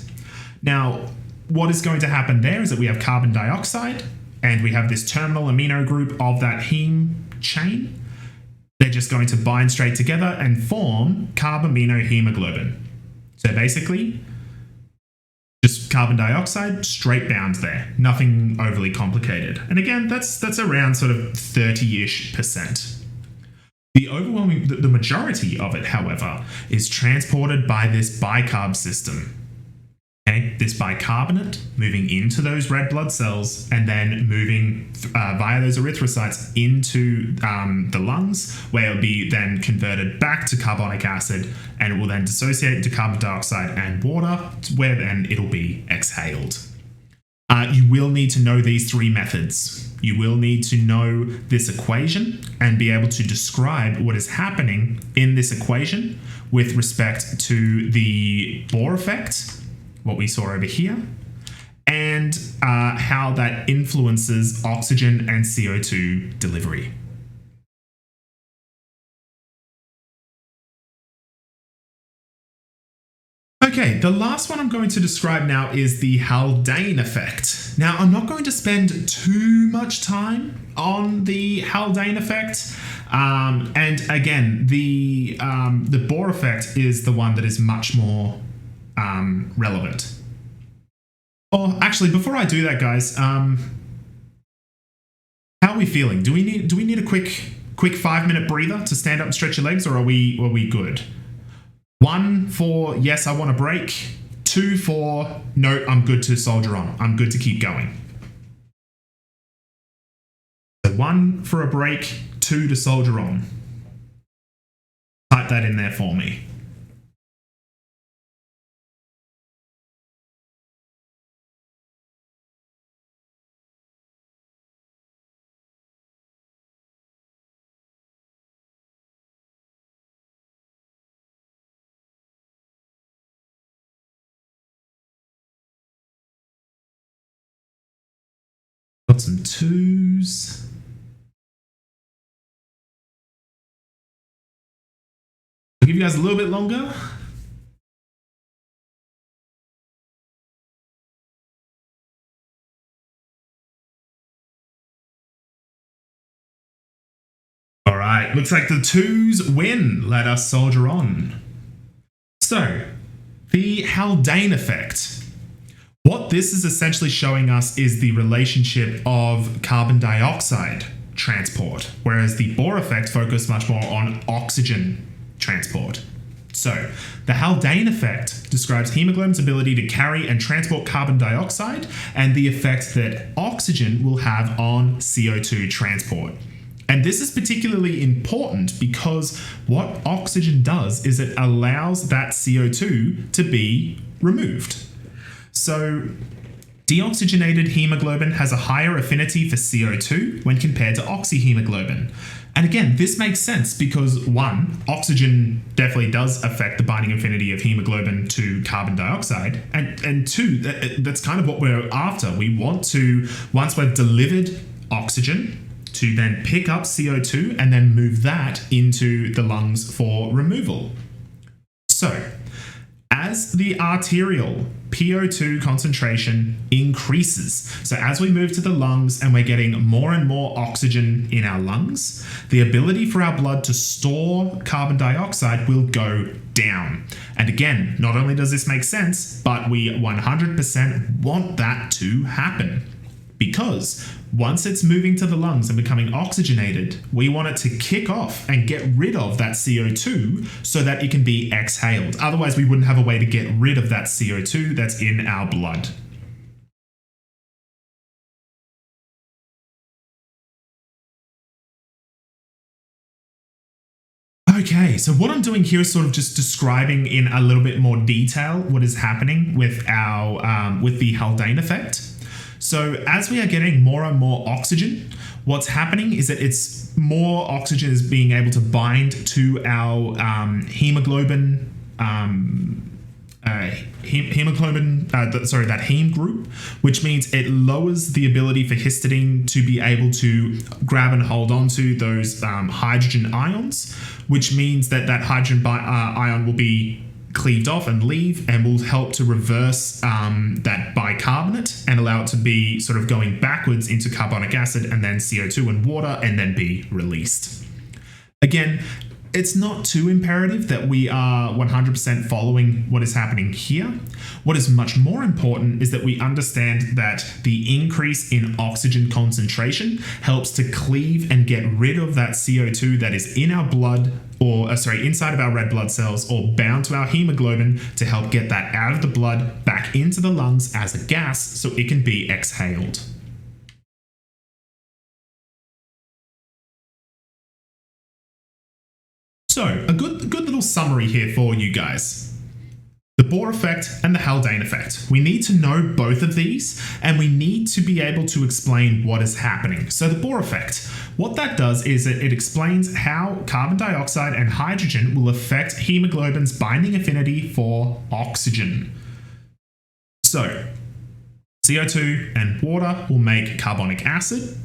Now, what is going to happen there is that we have carbon dioxide and we have this terminal amino group of that heme chain. They're just going to bind straight together and form carbaminohemoglobin. So basically, just carbon dioxide straight bound there. Nothing overly complicated. And again, that's around sort of 30-ish%. The majority of it, however, is transported by this bicarb system. Okay, this bicarbonate moving into those red blood cells and then moving via those erythrocytes into the lungs, where it will be then converted back to carbonic acid, and it will then dissociate into carbon dioxide and water, where then it'll be exhaled. You will need to know these three methods. You will need to know this equation and be able to describe what is happening in this equation with respect to the Bohr effect, what we saw over here, and how that influences oxygen and CO2 delivery. Okay, the last one I'm going to describe now is the Haldane effect. Now, I'm not going to spend too much time on the Haldane effect. And again, the Bohr effect is the one that is much more relevant. Oh, actually, before I do that, guys, how are we feeling? Do we need a quick 5-minute breather to stand up and stretch your legs, or are we good? 1 for yes, I want a break. 2 for no, I'm good to soldier on. I'm good to keep going. So 1 for a break, 2 to soldier on. Type that in there for me. Got some 2s. I'll give you guys a little bit longer. All right, looks like the 2s win. Let us soldier on. So, the Haldane effect. What this is essentially showing us is the relationship of carbon dioxide transport, whereas the Bohr effect focused much more on oxygen transport. So, the Haldane effect describes hemoglobin's ability to carry and transport carbon dioxide and the effect that oxygen will have on CO2 transport. And this is particularly important because what oxygen does is it allows that CO2 to be removed. So, deoxygenated hemoglobin has a higher affinity for CO2 when compared to oxyhemoglobin. And again, this makes sense because 1, oxygen definitely does affect the binding affinity of hemoglobin to carbon dioxide. And 2, that's kind of what we're after. We want to, once we've delivered oxygen, to then pick up CO2 and then move that into the lungs for removal. So, as the arterial PO2 concentration increases, so as we move to the lungs and we're getting more and more oxygen in our lungs, the ability for our blood to store carbon dioxide will go down. And again, not only does this make sense, but we 100% want that to happen. Because once it's moving to the lungs and becoming oxygenated, we want it to kick off and get rid of that CO2 so that it can be exhaled. Otherwise, we wouldn't have a way to get rid of that CO2 that's in our blood. Okay, so what I'm doing here is sort of just describing in a little bit more detail what is happening with our with the Haldane effect. So as we are getting more and more oxygen, what's happening is that it's more oxygen is being able to bind to our hemoglobin, that heme group, which means it lowers the ability for histidine to be able to grab and hold onto those hydrogen ions, which means that hydrogen ion will be cleaved off and leave and will help to reverse that bicarbonate and allow it to be sort of going backwards into carbonic acid and then CO2 and water and then be released. Again, it's not too imperative that we are 100% following what is happening here. What is much more important is that we understand that the increase in oxygen concentration helps to cleave and get rid of that CO2 that is in our blood, or inside of our red blood cells, or bound to our hemoglobin, to help get that out of the blood back into the lungs as a gas so it can be exhaled. So, a good little summary here for you guys. The Bohr effect and the Haldane effect. We need to know both of these, and we need to be able to explain what is happening. So the Bohr effect, what that does is it explains how carbon dioxide and hydrogen will affect hemoglobin's binding affinity for oxygen. So, CO2 and water will make carbonic acid.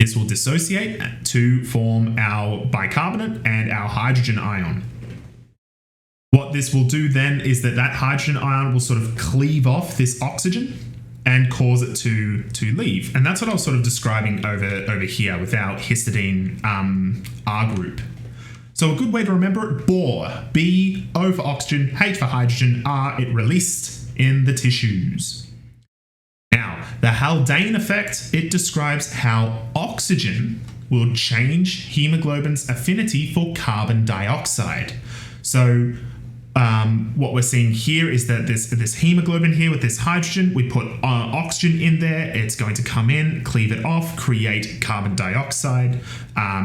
This will dissociate to form our bicarbonate and our hydrogen ion. What this will do then is that hydrogen ion will sort of cleave off this oxygen and cause it to leave. And that's what I was sort of describing over here with our histidine R group. So a good way to remember it, Bohr, B, O for oxygen, H for hydrogen, R, it released in the tissues. Now, the Haldane effect, it describes how oxygen will change hemoglobin's affinity for carbon dioxide. So what we're seeing here is that this hemoglobin here with this hydrogen, we put oxygen in there, it's going to come in, cleave it off, create carbon dioxide,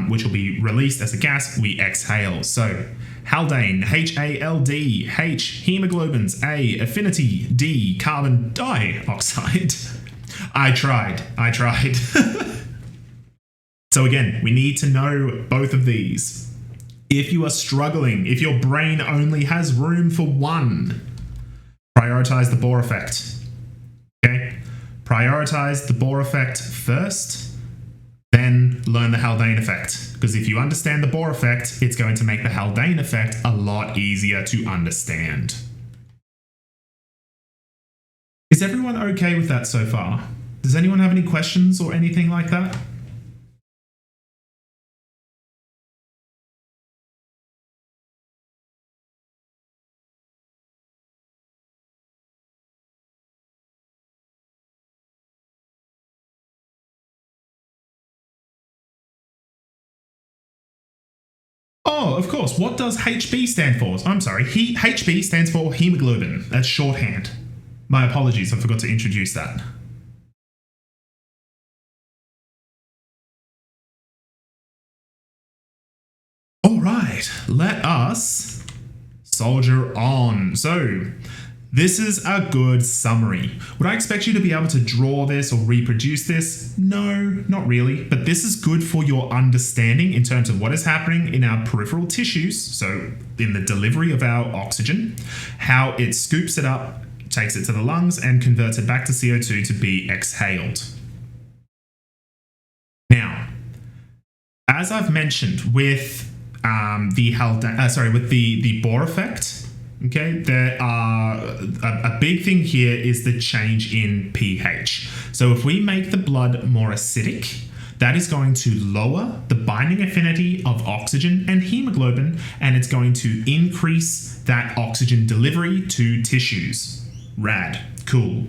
which will be released as a gas, we exhale. So Haldane, H-A-L-D, H, hemoglobins, A, affinity, D, carbon dioxide. I tried. So again, we need to know both of these. If you are struggling, if your brain only has room for one, prioritize the Bohr effect. Okay? Prioritize the Bohr effect first, then learn the Haldane effect. Because if you understand the Bohr effect, it's going to make the Haldane effect a lot easier to understand. Is everyone okay with that so far? Does anyone have any questions or anything like that? Oh, of course. What does HB stand for? I'm sorry. HB stands for hemoglobin. That's shorthand. My apologies. I forgot to introduce that. All right. Let us soldier on. So, this is a good summary. Would I expect you to be able to draw this or reproduce this? No, not really. But this is good for your understanding in terms of what is happening in our peripheral tissues, so in the delivery of our oxygen, how it scoops it up, takes it to the lungs, and converts it back to CO2 to be exhaled. Now, as I've mentioned with the Bohr effect, okay, there are a big thing here is the change in pH. So if we make the blood more acidic, that is going to lower the binding affinity of oxygen and hemoglobin, and it's going to increase that oxygen delivery to tissues. Rad. Cool.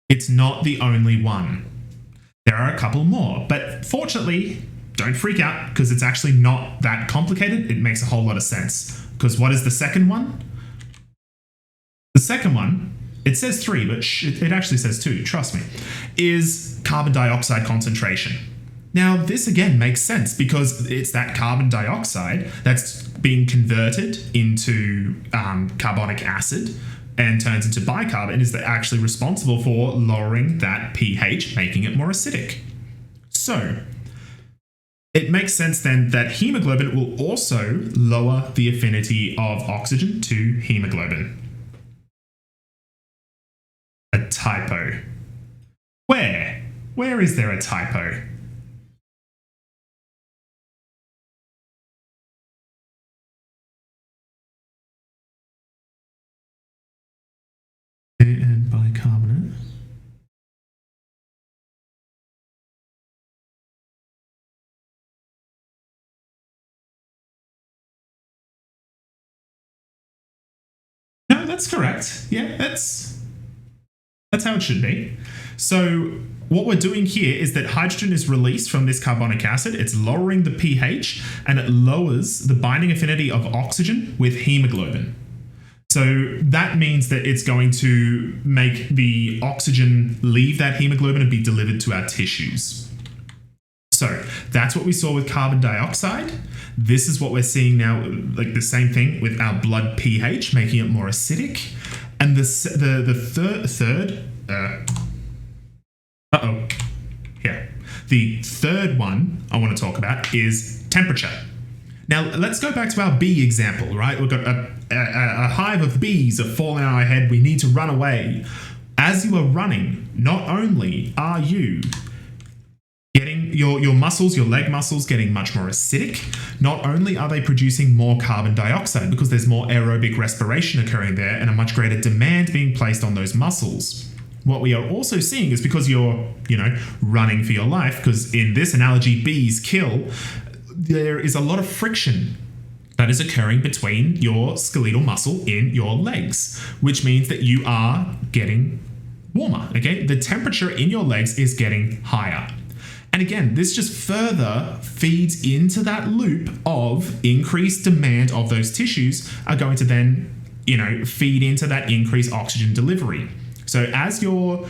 It's not the only one. There are a couple more, but fortunately, don't freak out because it's actually not that complicated. It makes a whole lot of sense. Because what is the second one? The second one, it says 3, but it actually says 2, trust me, is carbon dioxide concentration. Now, this again makes sense because it's that carbon dioxide that's being converted into carbonic acid and turns into bicarbonate and is actually responsible for lowering that pH, making it more acidic. So, it makes sense then that hemoglobin will also lower the affinity of oxygen to hemoglobin. A typo. Where? Where is there a typo? And bicarbonate. that's correct. Yeah, that's how it should be. So what we're doing here is that hydrogen is released from this carbonic acid. It's lowering the pH and it lowers the binding affinity of oxygen with hemoglobin. So that means that it's going to make the oxygen leave that hemoglobin and be delivered to our tissues. So that's what we saw with carbon dioxide. This is what we're seeing now, like the same thing with our blood pH, making it more acidic. And the third one I want to talk about is temperature. Now, let's go back to our bee example, right? We've got a hive of bees have fallen on our head. We need to run away. As you are running, not only are you getting your muscles, your leg muscles getting much more acidic, not only are they producing more carbon dioxide because there's more aerobic respiration occurring there and a much greater demand being placed on those muscles. What we are also seeing is because you're, running for your life, because in this analogy, bees kill, there is a lot of friction that is occurring between your skeletal muscle in your legs, which means that you are getting warmer, okay? The temperature in your legs is getting higher. And again, this just further feeds into that loop of increased demand of those tissues are going to then, feed into that increased oxygen delivery. So as your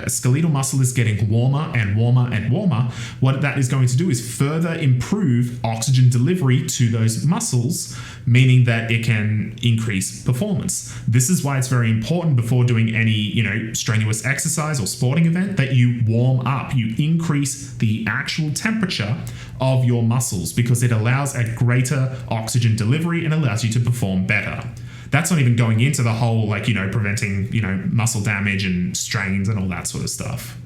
skeletal muscle is getting warmer and warmer and warmer, what that is going to do is further improve oxygen delivery to those muscles, meaning that it can increase performance. This is why it's very important before doing any, strenuous exercise or sporting event that you warm up, you increase the actual temperature of your muscles because it allows a greater oxygen delivery and allows you to perform better. That's not even going into the whole, preventing, muscle damage and strains and all that sort of stuff.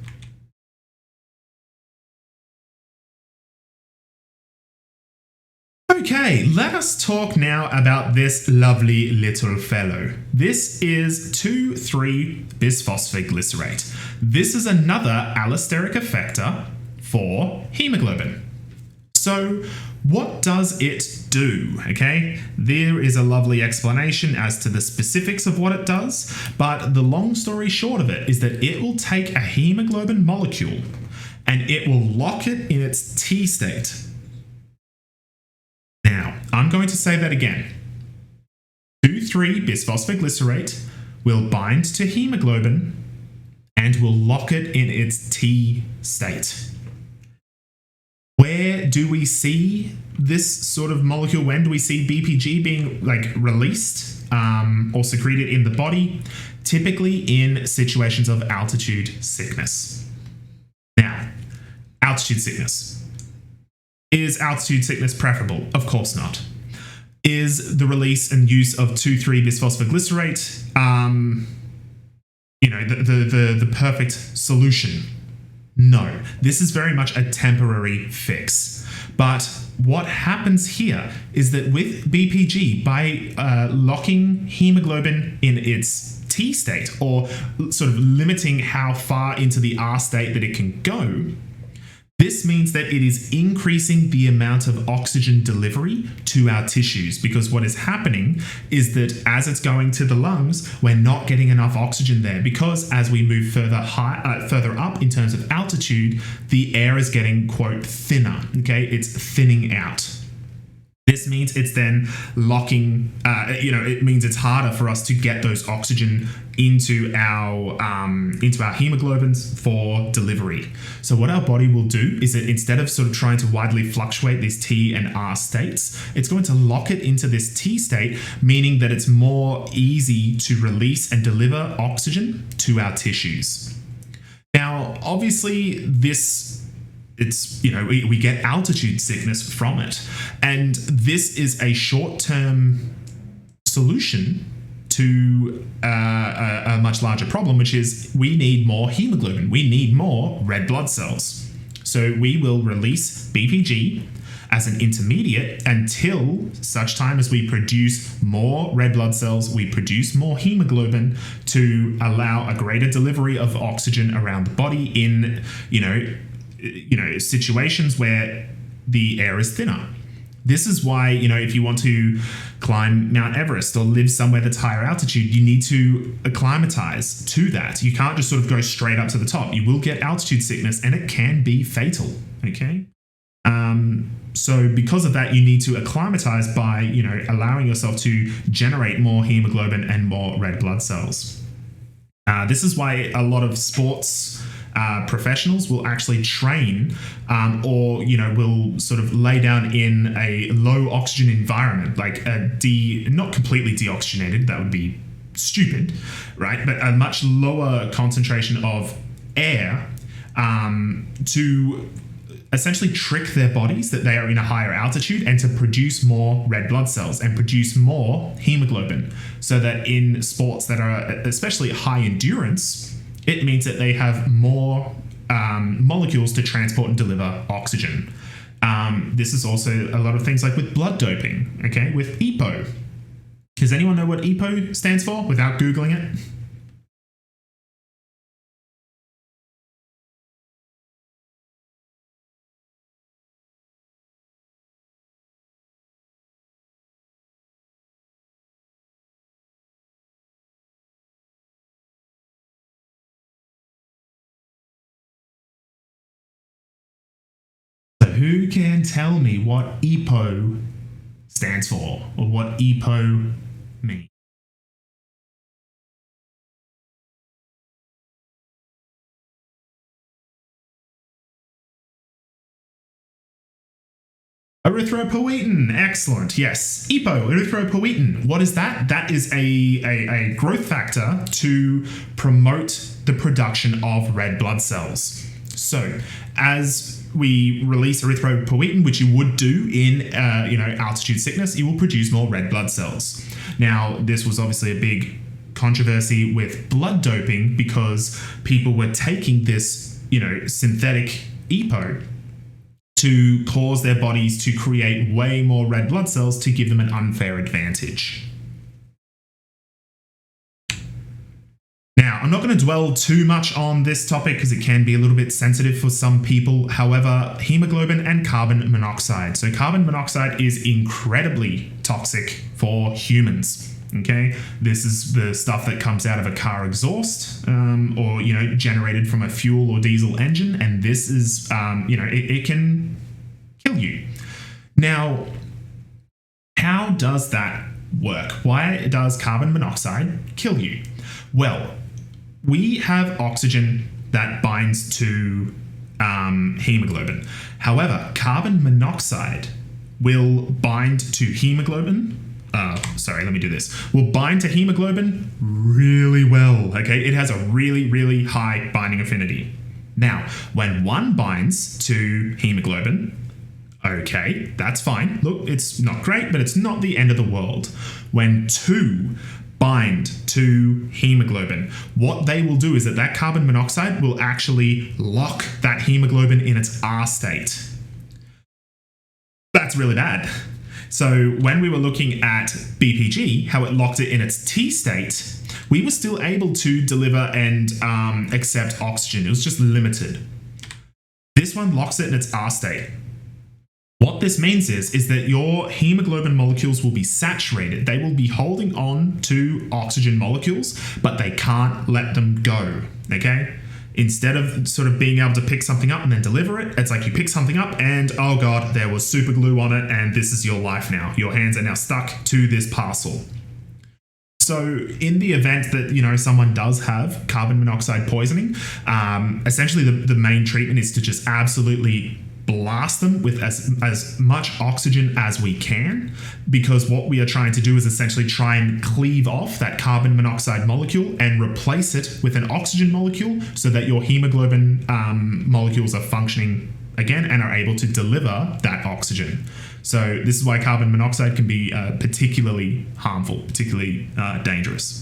Okay, let us talk now about this lovely little fellow. This is 2,3-bisphosphoglycerate. This is another allosteric effector for hemoglobin. So what does it do? Okay, there is a lovely explanation as to the specifics of what it does, but the long story short of it is that it will take a hemoglobin molecule and it will lock it in its T state. Now, I'm going to say that again. 2,3-bisphosphoglycerate will bind to hemoglobin and will lock it in its T state. Where do we see this sort of molecule? When do we see BPG being released or secreted in the body? Typically in situations of altitude sickness. Now, altitude sickness. Is altitude sickness preferable? Of course not. Is the release and use of 2,3-bisphosphoglycerate the perfect solution? No, this is very much a temporary fix. But what happens here is that with BPG, by locking hemoglobin in its T state, or sort of limiting how far into the R state that it can go, this means that it is increasing the amount of oxygen delivery to our tissues, because what is happening is that as it's going to the lungs, we're not getting enough oxygen there, because as we move further up in terms of altitude, the air is getting, quote, thinner. Okay, it's thinning out. This means it's then locking, it means it's harder for us to get those oxygen into our hemoglobins for delivery. So what our body will do is that instead of sort of trying to widely fluctuate these T and R states, it's going to lock it into this T state, meaning that it's more easy to release and deliver oxygen to our tissues. Now, obviously, we get altitude sickness from it. And this is a short-term solution to a much larger problem, which is we need more hemoglobin. We need more red blood cells. So we will release BPG as an intermediate until such time as we produce more red blood cells, we produce more hemoglobin to allow a greater delivery of oxygen around the body in, situations where the air is thinner. This is why, if you want to climb Mount Everest or live somewhere that's higher altitude, you need to acclimatize to that. You can't just sort of go straight up to the top. You will get altitude sickness and it can be fatal, okay? So because of that, you need to acclimatize by, allowing yourself to generate more hemoglobin and more red blood cells. This is why a lot of sports professionals will actually train or will sort of lay down in a low oxygen environment, like not completely deoxygenated, that would be stupid, right? But a much lower concentration of air to essentially trick their bodies that they are in a higher altitude and to produce more red blood cells and produce more hemoglobin, so that in sports that are especially high endurance, it means that they have more molecules to transport and deliver oxygen. This is also a lot of things like with blood doping, okay, with EPO. Does anyone know what EPO stands for without Googling it? Who can tell me what EPO stands for or what EPO means? Erythropoietin, excellent. Yes, EPO, erythropoietin. What is that? That is a growth factor to promote the production of red blood cells. So, as we release erythropoietin, which you would do in altitude sickness, you will produce more red blood cells. Now, this was obviously a big controversy with blood doping because people were taking this, synthetic EPO to cause their bodies to create way more red blood cells to give them an unfair advantage. Now, I'm not going to dwell too much on this topic because it can be a little bit sensitive for some people. However, hemoglobin and carbon monoxide. So carbon monoxide is incredibly toxic for humans. Okay, this is the stuff that comes out of a car exhaust or, generated from a fuel or diesel engine. And this is, it can kill you. Now, how does that work? Why does carbon monoxide kill you? Well, we have oxygen that binds to hemoglobin. However, carbon monoxide will bind to hemoglobin. Will bind to hemoglobin really well. Okay, it has a really, really high binding affinity. Now, when one binds to hemoglobin, okay, that's fine. Look, it's not great, but it's not the end of the world. When two bind to hemoglobin, what they will do is that carbon monoxide will actually lock that hemoglobin in its R state. That's really bad. So when we were looking at BPG, how it locked it in its T state, we were still able to deliver and accept oxygen. It was just limited. This one locks it in its R state. What this means is that your hemoglobin molecules will be saturated. They will be holding on to oxygen molecules, but they can't let them go, okay? Instead of sort of being able to pick something up and then deliver it, it's like you pick something up and, oh God, there was super glue on it and this is your life now. Your hands are now stuck to this parcel. So in the event that, someone does have carbon monoxide poisoning, essentially the main treatment is to just absolutely blast them with as much oxygen as we can, because what we are trying to do is essentially try and cleave off that carbon monoxide molecule and replace it with an oxygen molecule so that your hemoglobin molecules are functioning again and are able to deliver that oxygen. So this is why carbon monoxide can be particularly harmful, particularly dangerous.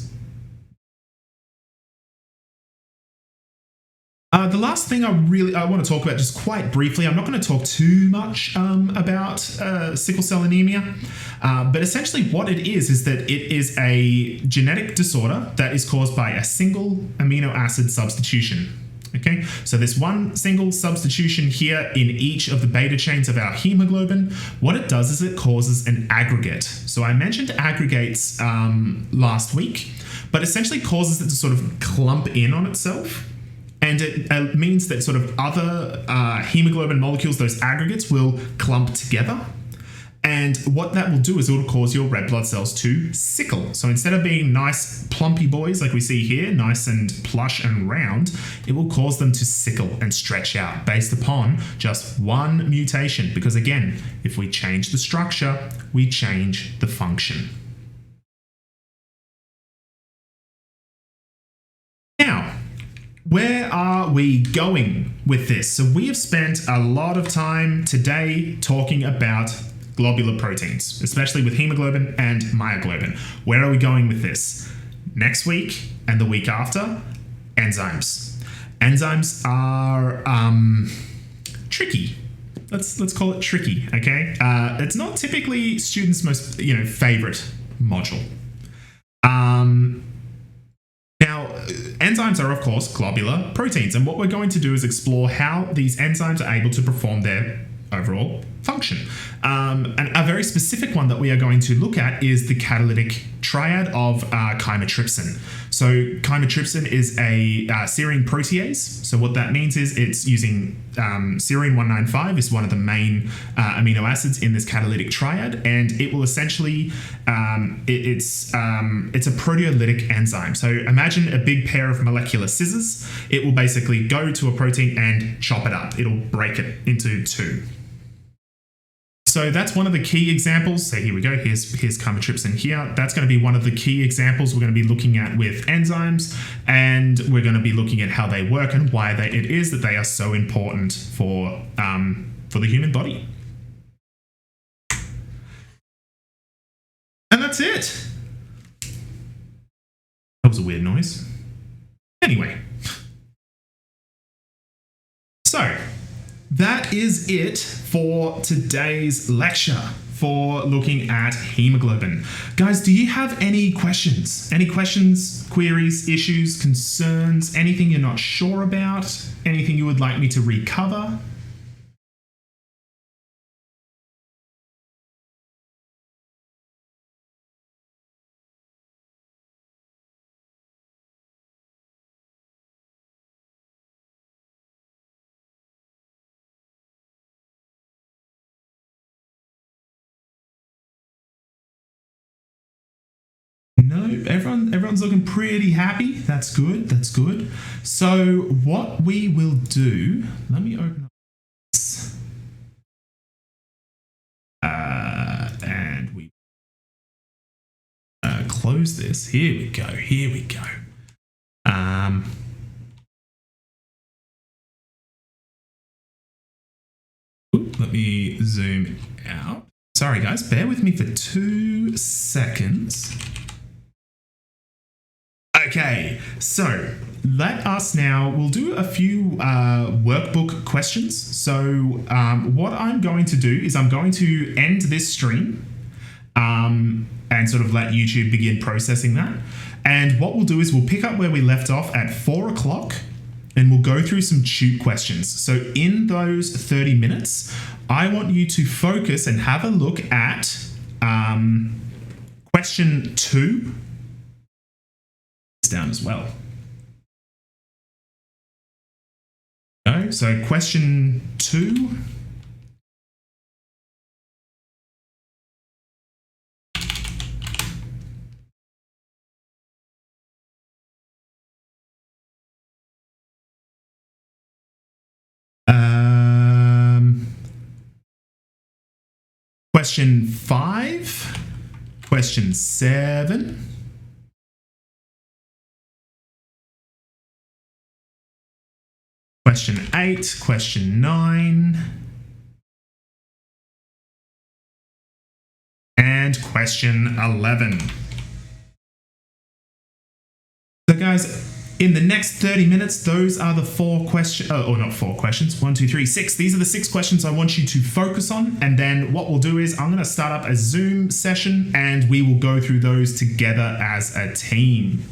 The last thing I want to talk about just quite briefly, I'm not going to talk too much about sickle cell anemia, but essentially what it is that it is a genetic disorder that is caused by a single amino acid substitution. Okay, so there's one single substitution here in each of the beta chains of our hemoglobin. What it does is it causes an aggregate. So I mentioned aggregates last week, but essentially causes it to sort of clump in on itself. And it means that sort of other hemoglobin molecules, those aggregates, will clump together. And what that will do is it will cause your red blood cells to sickle. So instead of being nice plumpy boys like we see here, nice and plush and round, it will cause them to sickle and stretch out based upon just one mutation. Because again, if we change the structure, we change the function. Now, where are we going with this? So we have spent a lot of time today talking about globular proteins, especially with hemoglobin and myoglobin. Where are we going with this? Next week and the week after, enzymes. Enzymes are tricky. Let's call it tricky, okay? It's not typically students' most favorite module. Now, enzymes are, of course, globular proteins, and what we're going to do is explore how these enzymes are able to perform their overall function. And a very specific one that we are going to look at is the catalytic triad of chymotrypsin. So chymotrypsin is a serine protease. So what that means is it's using serine 195 is one of the main amino acids in this catalytic triad, and it will essentially it's a proteolytic enzyme. So imagine a big pair of molecular scissors. It will basically go to a protein and chop it up. It'll break it into two. So that's one of the key examples. So here we go. Here's chymotrypsin here. That's going to be one of the key examples we're going to be looking at with enzymes, and we're going to be looking at how they work and why it is that they are so important for the human body. And that's it. That was a weird noise. Anyway. So that is it for today's lecture for looking at hemoglobin. Guys, do you have any questions? Any questions, queries, issues, concerns, anything you're not sure about? Anything you would like me to recover? No, everyone's looking pretty happy. That's good. That's good. So what we will do, let me open up this. And we close this. Here we go. Here we go. Let me zoom out. Sorry, guys. Bear with me for 2 seconds. Okay, so let us now, we'll do a few workbook questions. So what I'm going to do is I'm going to end this stream and sort of let YouTube begin processing that. And what we'll do is we'll pick up where we left off at 4 o'clock and we'll go through some tube questions. So in those 30 minutes, I want you to focus and have a look at question 2. Down as well. No, so question 2. Question 5. Question 7. Question 8, question 9, and question 11. So guys, in the next 30 minutes, those are the 4 questions, or not 4 questions, 1, 2, 3, 6. These are the 6 questions I want you to focus on. And then what we'll do is I'm going to start up a Zoom session and we will go through those together as a team.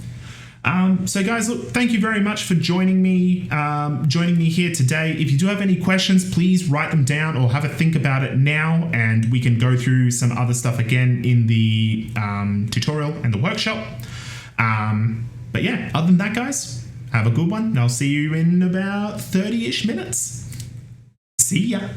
So guys, look, thank you very much for joining me here today. If you do have any questions, please write them down or have a think about it now, and we can go through some other stuff again in the tutorial and the workshop. But yeah, other than that, guys, have a good one, and I'll see you in about 30-ish minutes. See ya.